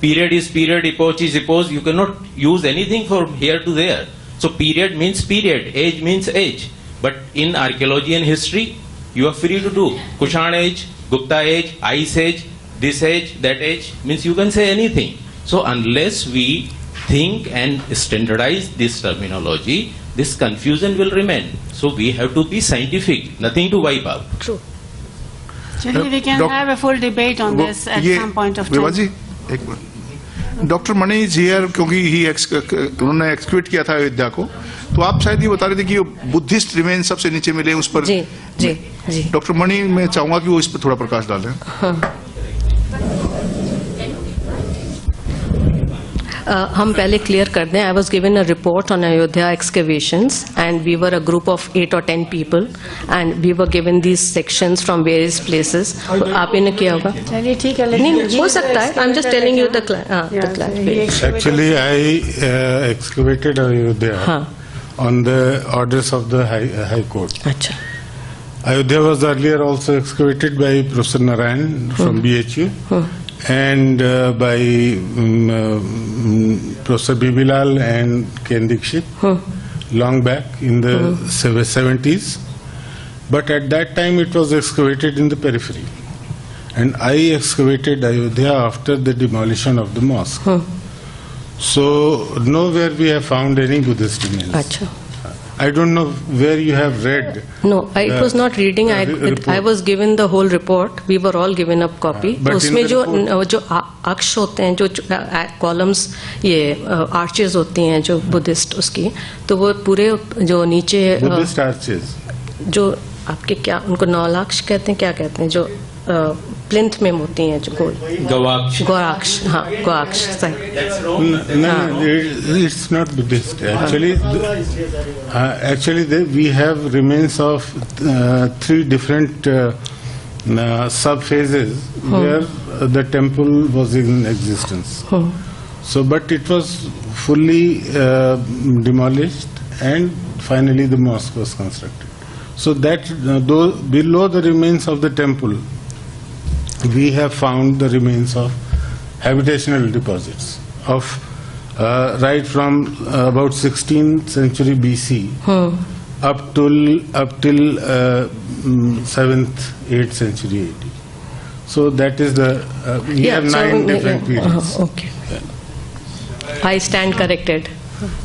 Period is period, epoch is epoch. You cannot use anything from here to there. So period means period, age means age. But in archaeology and history, you are free to do Kushan age, Gupta age, Ice age, this age, that age, means you can say anything. So unless we think and standardize this terminology, this confusion will remain. So we have to be scientific, nothing to wipe out. True. Actually, we can have a full debate on this at some point of विवाह time. जी एक minute doctor Mani is here क्योंकि उन्होंने execute किया था अयोध्या को, तो आप शायद ये बता रहे थे कि बुद्धिस्ट रिमेन सबसे नीचे मिले उस पर। जी जी जी। डॉक्टर मणि मैं चाहूंगा कि वो इस पर थोड़ा प्रकाश डालें। हम पहले क्लियर कर दें, I was given a report on Ayodhya excavations and we were a group of 8 or 10 people and we were given these sections from various places. आप इन्हें किया होगा? चलिए ठीक है, नहीं हो सकता है, I am just telling you the class. Actually, I excavated Ayodhya on the orders of the High Court. अच्छा। Ayodhya was earlier also excavated by Professor Narayan from BHU and by Professor Bibilal and Ken Dixit long back in the 70s. But at that time it was excavated in the periphery. And I excavated Ayodhya after the demolition of the mosque. So nowhere we have found any Buddhist remains. अच्छा। I don't know where you have read. No, it was not reading. I was given the whole report. We were all given a copy. But उसमें in the जो अक्ष होते हैं, जो columns, ये arches होती हैं जो बुद्धिस्ट उसकी, तो वो पूरे जो नीचे Buddhist arches. जो आपके क्या उनको नौलाक्ष कहते हैं, क्या कहते हैं, जो प्लिंथ में होती हैं जो गोल Gavaksh. गौराक्ष, हाँ गौराक्ष सही। No, it's not Buddhist. Actually, we have remains of 3 different sub-phases where the temple was in existence. So, but it was fully demolished and finally the mosque was constructed. So that below the remains of the temple, we have found the remains of habitational deposits of right from about 16th century BC up till 7th, 8th century AD. So that is the we have 9 different periods. Okay. I stand corrected.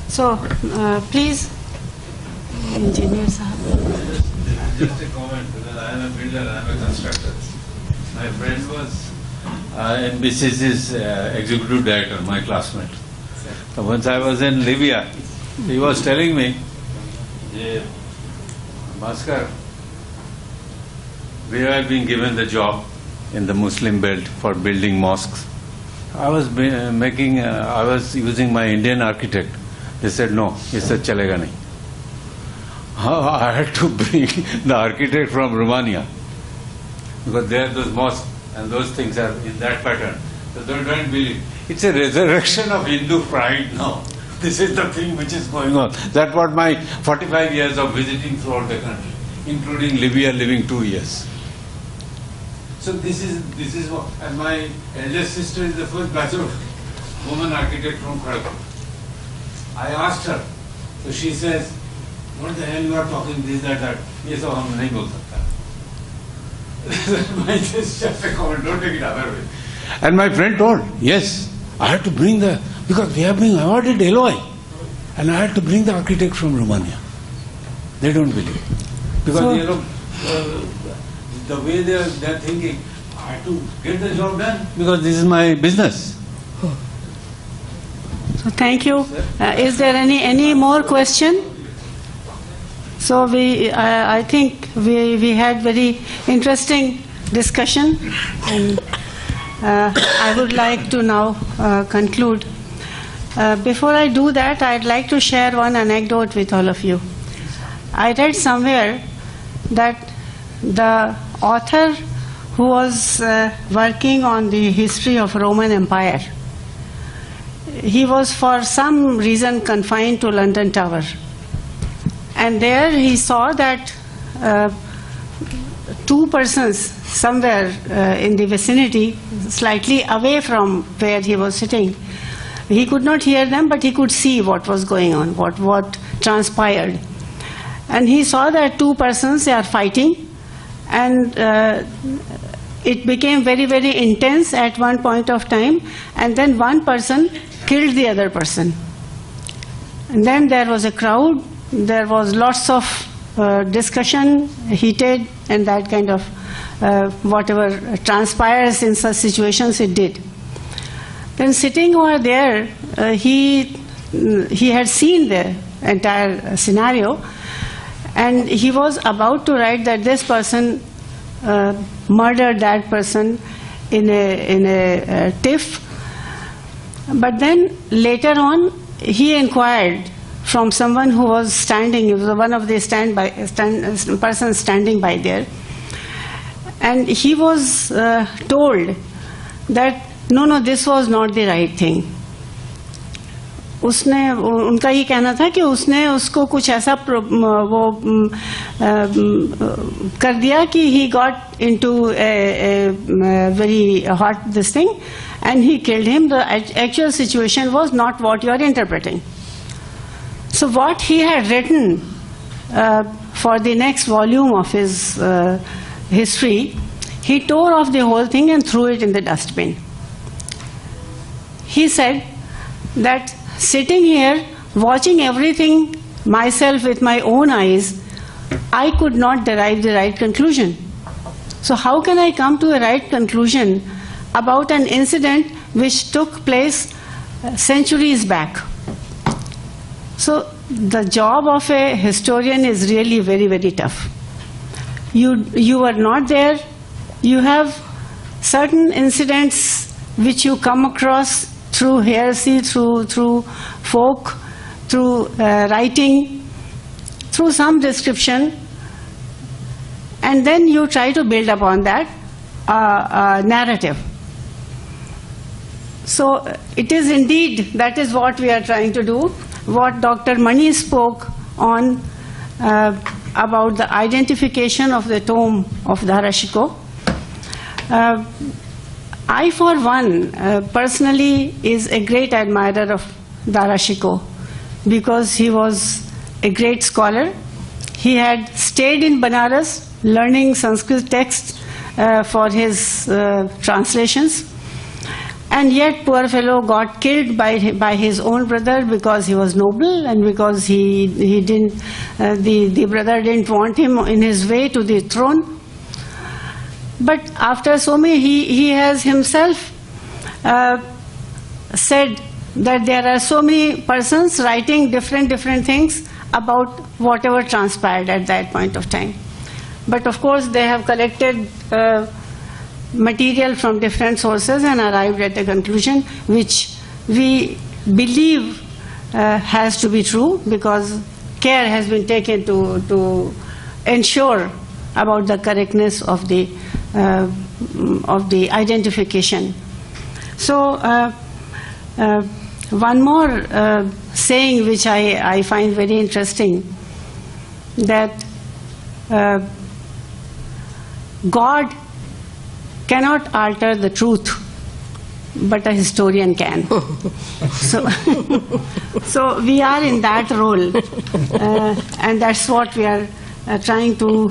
So, please, engineer sahab. Just a comment, because I am a builder, I am a constructor. My friend was NBCC's executive director, my classmate. So once I was in Libya, he was telling me, Bhaskar, we have been given the job in the Muslim belt for building mosques. I was using my Indian architect. They said no. He said chalega nahi. I had to bring the architect from Romania because there those mosques and those things are in that pattern. So they don't believe. It's a resurrection of Hindu pride now. This is the thing which is going on. That's what my 45 years of visiting throughout the country, including Libya, living 2 years. So this is what, and my eldest sister is the first batch of woman architect from Kharagpur. I asked her, so she says, "What the hell you are talking this, that?" ये सब हम नहीं बोल सकता. Just a comment, don't take it other way. And my friend told, yes, I had to bring because we have been awarded LOI, and I had to bring the architect from Romania. They don't believe. Because the way they are thinking, I have to get the job done because this is my business. So thank you. Is there any more question? So I think we had very interesting discussion, and I would like to now conclude. Before I do that, I'd like to share one anecdote with all of you. I read somewhere that the author who was working on the history of Roman Empire, he was for some reason confined to London Tower. And there he saw that 2 persons somewhere in the vicinity, slightly away from where he was sitting. He could not hear them, but he could see what was going on, what transpired. And he saw that two persons, they are fighting, and it became very, very intense at one point of time, and then one person killed the other person. And then there was a crowd, there was lots of discussion, heated, and that kind of whatever transpires in such situations, it did. Then sitting over there, he had seen the entire scenario, and he was about to write that this person murdered that person in a tiff. But then later on, he inquired from someone who was standing, he was one of the persons standing by there, and he was told that no, this was not the right thing. उनका ये कहना था कि उसने उसको कुछ ऐसा वो कर दिया कि he got into a very hot this thing, and he killed him. The actual situation was not what you are interpreting. So what he had written for the next volume of his history, he tore off the whole thing and threw it in the dustbin. He said that sitting here, watching everything myself with my own eyes, I could not derive the right conclusion. So how can I come to a right conclusion about an incident which took place centuries back? So the job of a historian is really very, very tough. You are not there. You have certain incidents which you come across through hearsay, through folk, through writing, through some description, and then you try to build upon that narrative. So it is indeed, that is what we are trying to do. What Dr. Mani spoke on about the identification of the tomb of Dara Shikoh. I, for one, personally is a great admirer of Dara Shikoh because he was a great scholar. He had stayed in Banaras learning Sanskrit texts for his translations, and yet poor fellow got killed by his own brother because he was noble and because he didn't, the brother didn't want him in his way to the throne. But after so many, he has himself said that there are so many persons writing different things about whatever transpired at that point of time. But of course, they have collected material from different sources and arrived at a conclusion which we believe has to be true because care has been taken to ensure about the correctness of the identification. So one more saying which I find very interesting, that God cannot alter the truth, but a historian can. So we are in that role, and that's what we are trying to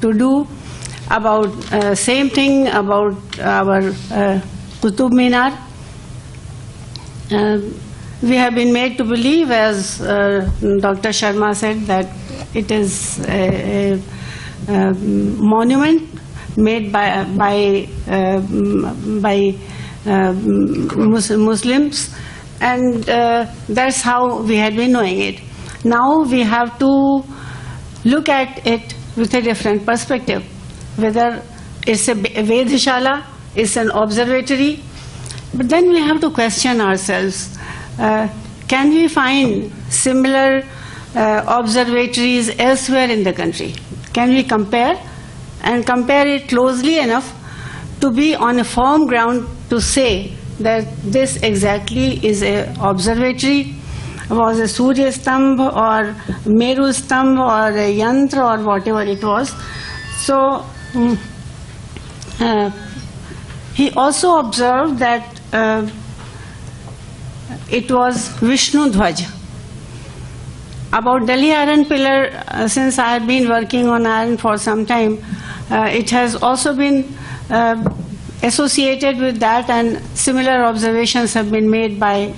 do. About same thing about our Qutub Minar. We have been made to believe, as Dr. Sharma said, that it is a monument made by Muslims, and that's how we had been knowing it. Now we have to look at it with a different perspective, whether it's a Vedashala, it's an observatory, but then we have to question ourselves, can we find similar observatories elsewhere in the country? Can we compare and compare it closely enough to be on a firm ground to say that this exactly is an observatory, was a Surya Stambha or Meru Stambha or a Yantra or whatever it was. So he also observed that it was Vishnu Dhwaj. About Delhi Iron Pillar, since I have been working on iron for some time, it has also been associated with that, and similar observations have been made by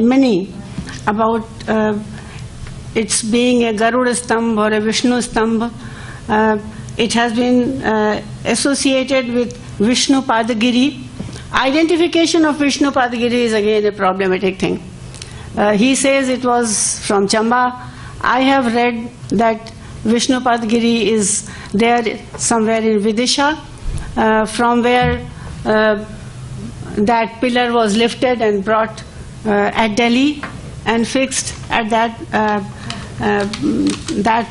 many about its being a Garuda Stambh or a Vishnu Stambh. It has been associated with Vishnu Padagiri. Identification of Vishnu Padagiri is again a problematic thing. He says it was from Chamba. I have read that Vishnu Padagiri is there somewhere in Vidisha, from where that pillar was lifted and brought at Delhi and fixed at that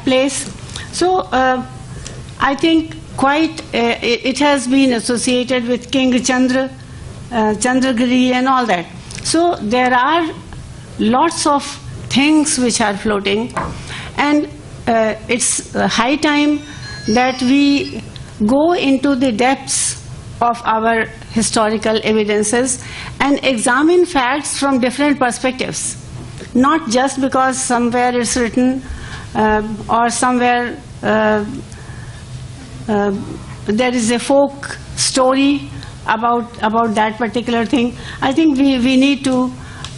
place. So I think quite it has been associated with King Chandra, Chandragiri and all that. So there are lots of things which are floating, and it's high time that we go into the depths of our historical evidences and examine facts from different perspectives, not just because somewhere it's written or somewhere there is a folk story about that particular thing. I think we need to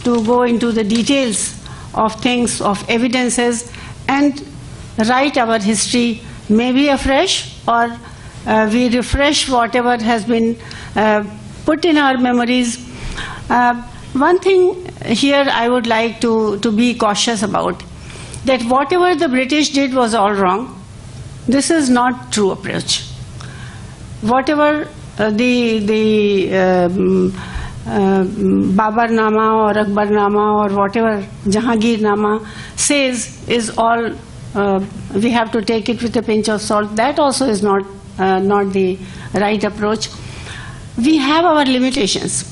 go into the details of things, of evidences, and write our history maybe afresh, or we refresh whatever has been put in our memories. One thing here I would like to be cautious about, that whatever the British did was all wrong. This is not true approach. Whatever Babarnama or Akbarnama or whatever Jahangirnama says is all, we have to take it with a pinch of salt. That also is not the right approach. We have our limitations.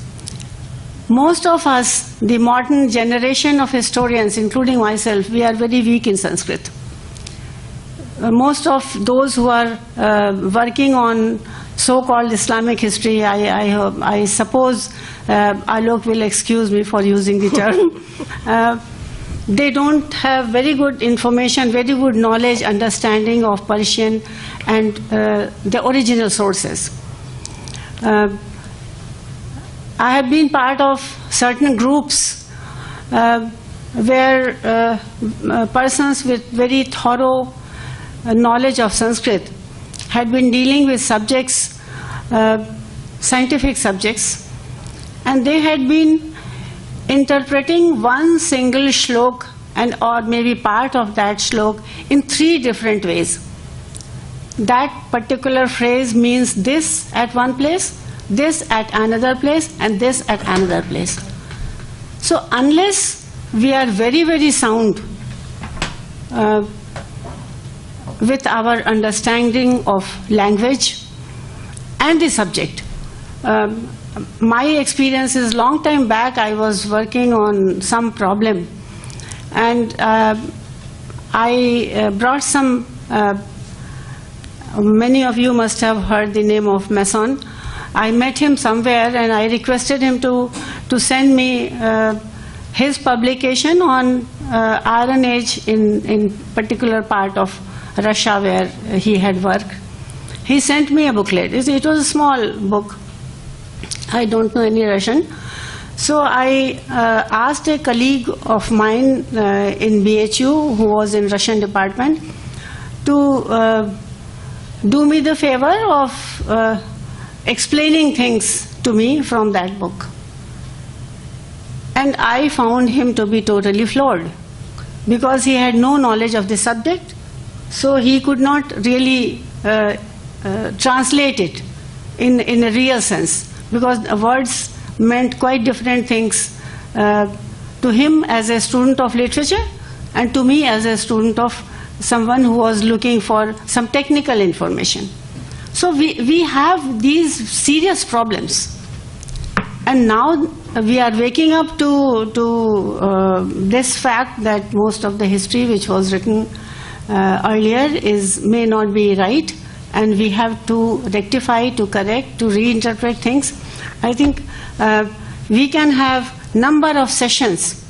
Most of us, the modern generation of historians, including myself, we are very weak in Sanskrit. Most of those who are working on so-called Islamic history, I suppose Alok will excuse me for using the term, they don't have very good information, very good knowledge, understanding of Persian and the original sources. I have been part of certain groups where persons with very thorough knowledge of Sanskrit had been dealing with subjects, scientific subjects, and they had been interpreting one single shlok and or maybe part of that shlok in 3 different ways. That particular phrase means this at one place, this at another place, and this at another place. So unless we are very, very sound with our understanding of language and the subject. My experience is long time back, I was working on some problem, and I brought some, many of you must have heard the name of Masson. I met him somewhere and I requested him to send me his publication on Iron Age in particular part of Russia where he had worked. He sent me a booklet. It was a small book. I don't know any Russian. So I asked a colleague of mine in BHU who was in Russian department to do me the favor of explaining things to me from that book. And I found him to be totally flawed because he had no knowledge of the subject. So he could not really translate it in a real sense, because the words meant quite different things to him as a student of literature and to me as a student of someone who was looking for some technical information. So we have these serious problems. And now we are waking up to this fact that most of the history which was written earlier may not be right. and we have to rectify, to correct, to reinterpret things. I think we can have number of sessions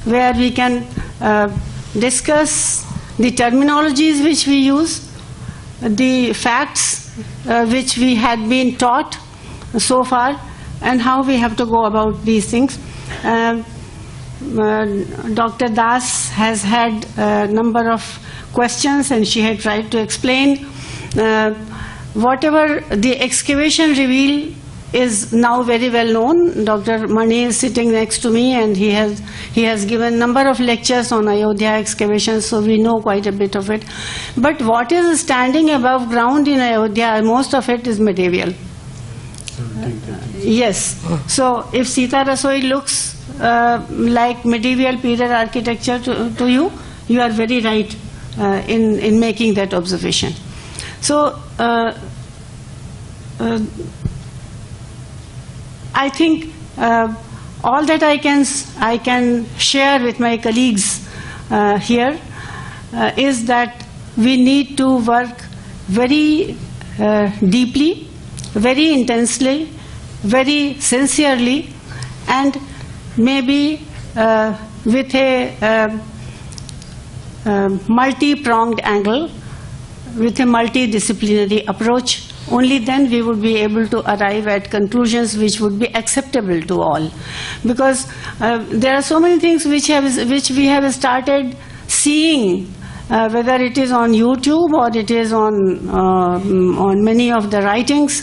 where we can discuss the terminologies which we use, the facts which we had been taught so far, and how we have to go about these things. Dr. Das has had a number of questions, and she had tried to explain. Whatever the excavation revealed is now very well known. Dr. Mani is sitting next to me, and he has given a number of lectures on Ayodhya excavations, so we know quite a bit of it. But what is standing above ground in Ayodhya, most of it is medieval. Yes. So if Sita Rasoi looks like medieval period architecture to you, you are very right in making that observation. So I think all that I can share with my colleagues here is that we need to work very deeply, very intensely, very sincerely, and maybe with a multi-pronged angle, with a multidisciplinary approach. Only then we would be able to arrive at conclusions which would be acceptable to all. Because there are so many things which we have started seeing, whether it is on YouTube or it is on many of the writings.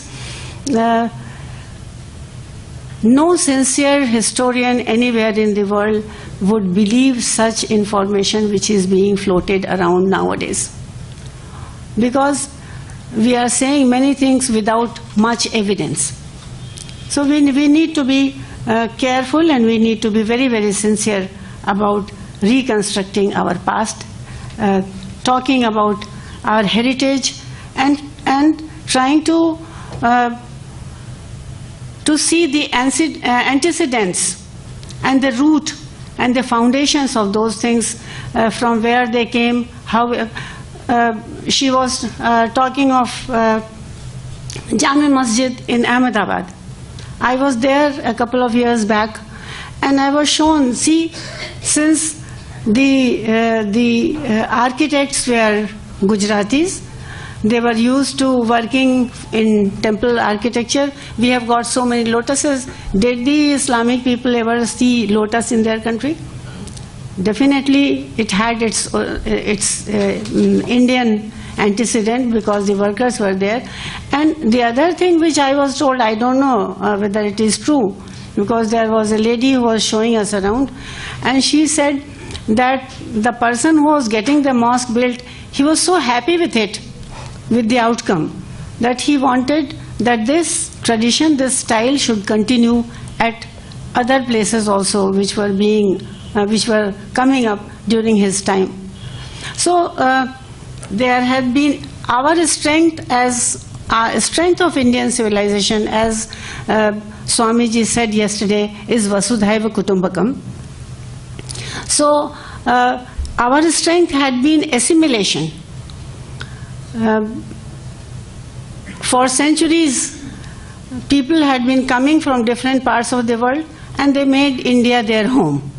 No sincere historian anywhere in the world would believe such information which is being floated around nowadays. Because we are saying many things without much evidence. So we need to be careful, and we need to be very, very sincere about reconstructing our past, talking about our heritage, and trying to see the antecedents and the root and the foundations of those things, from where they came, how. She was talking of Jami Masjid in Ahmedabad. I was there a couple of years back, and I was shown, see, since the architects were Gujaratis, they were used to working in temple architecture. We have got so many lotuses. Did the Islamic people ever see lotus in their country? Definitely it had its Indian antecedent, because the workers were there. And the other thing which I was told, I don't know whether it is true, because there was a lady who was showing us around, and she said that the person who was getting the mosque built, he was so happy with it, with the outcome, that he wanted that this tradition, this style should continue at other places also, which were coming up during his time. So there had been our strength as strength of Indian civilization, as Swamiji said yesterday, is Vasudhaiva Kutumbakam. So our strength had been assimilation. For centuries, people had been coming from different parts of the world, and they made India their home.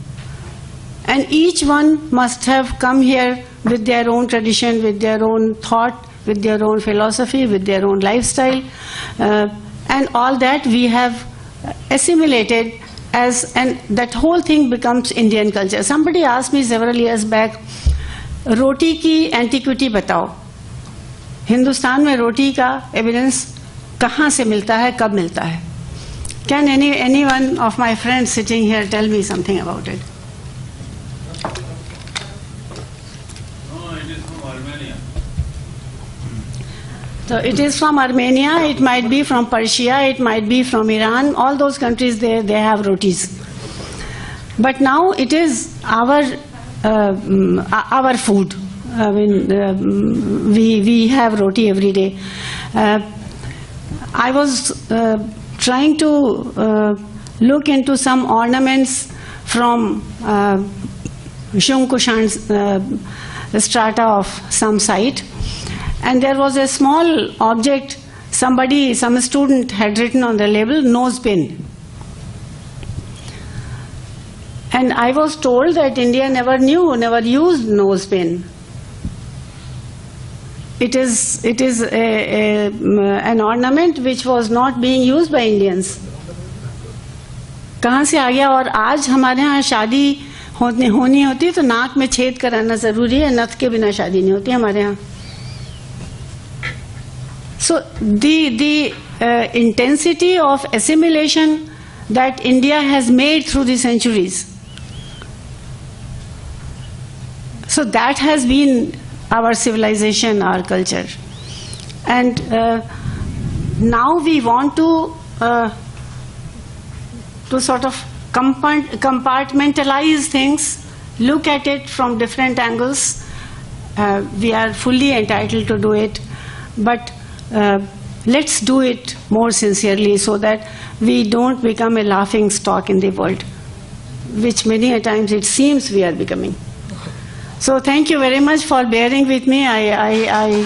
And each one must have come here with their own tradition, with their own thought, with their own philosophy, with their own lifestyle. And all that we have assimilated and that whole thing becomes Indian culture. Somebody asked me several years back, roti ki antiquity batao. Hindustan mein roti ka evidence kahan se milta hai, kab milta hai? Can any one of my friends sitting here tell me something about it? So it is from Armenia, it might be from Persia, it might be from Iran. All those countries, they have rotis. But now it is our food. I mean, we have roti every day. I was trying to look into some ornaments from Shung Kushan strata of some site. and there was a small object, some student had written on the label, nose pin. And I was told that India never used nose pin. It is an ornament which was not being used by Indians. कहाँ से आ गया? और आज हमारे यहाँ शादी होनी होती है तो नाक में छेद कराना जरूरी है, नथ के बिना शादी नहीं होती हमारे यहाँ. So the intensity of assimilation that India has made through the centuries, so that has been our civilization, our culture. And now we want to sort of compartmentalize things, look at it from different angles. We are fully entitled to do it, but let's do it more sincerely so that we don't become a laughing stock in the world, which many a times it seems we are becoming. So thank you very much for bearing with me. I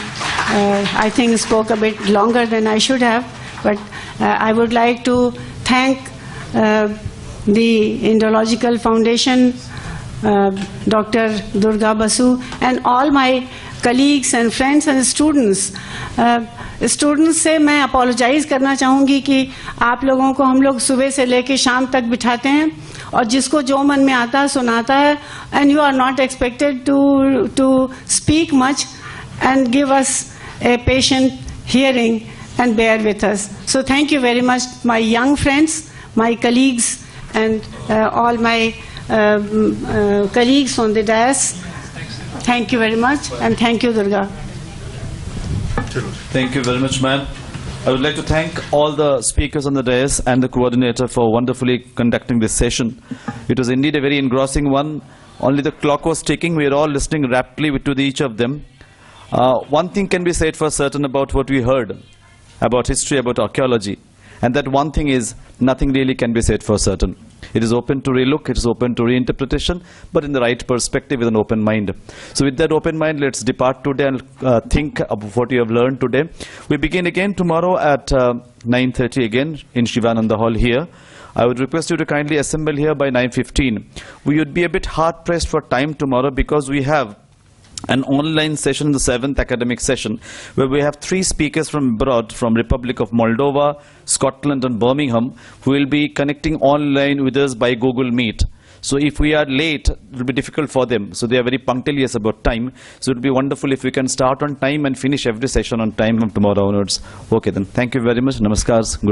think I spoke a bit longer than I should have, but I would like to thank the Indological Foundation, Dr. Durga Basu, and all my colleagues and friends and students. Students से मैं apologise करना चाहूँगी कि आप लोगों को हम लोग सुबह से लेकर शाम तक बिठाते हैं और जिसको जो मन में आता है सुनाता है, and you are not expected to speak much and give us a patient hearing and bear with us. So thank you very much, my young friends, my colleagues, and all my colleagues on the dais. Thank you very much, and thank you, Durga. Thank you very much, ma'am. I would like to thank all the speakers on the dais and the coordinator for wonderfully conducting this session. It was indeed a very engrossing one. Only the clock was ticking. We are all listening rapidly to each of them. One thing can be said for certain about what we heard, about history, about archaeology. And that one thing is, nothing really can be said for certain. It is open to relook, it is open to reinterpretation, but in the right perspective with an open mind. So with that open mind, let's depart today and think of what you have learned today. We begin again tomorrow at 9:30 again in Shivananda Hall here. I would request you to kindly assemble here by 9:15. We would be a bit hard pressed for time tomorrow because we have an online session, the 7th academic session, where we have 3 speakers from abroad, from Republic of Moldova, Scotland and Birmingham, who will be connecting online with us by Google Meet. So if we are late, it will be difficult for them. So they are very punctilious about time. So it would be wonderful if we can start on time and finish every session on time from tomorrow onwards. Okay then. Thank you very much. Namaskar.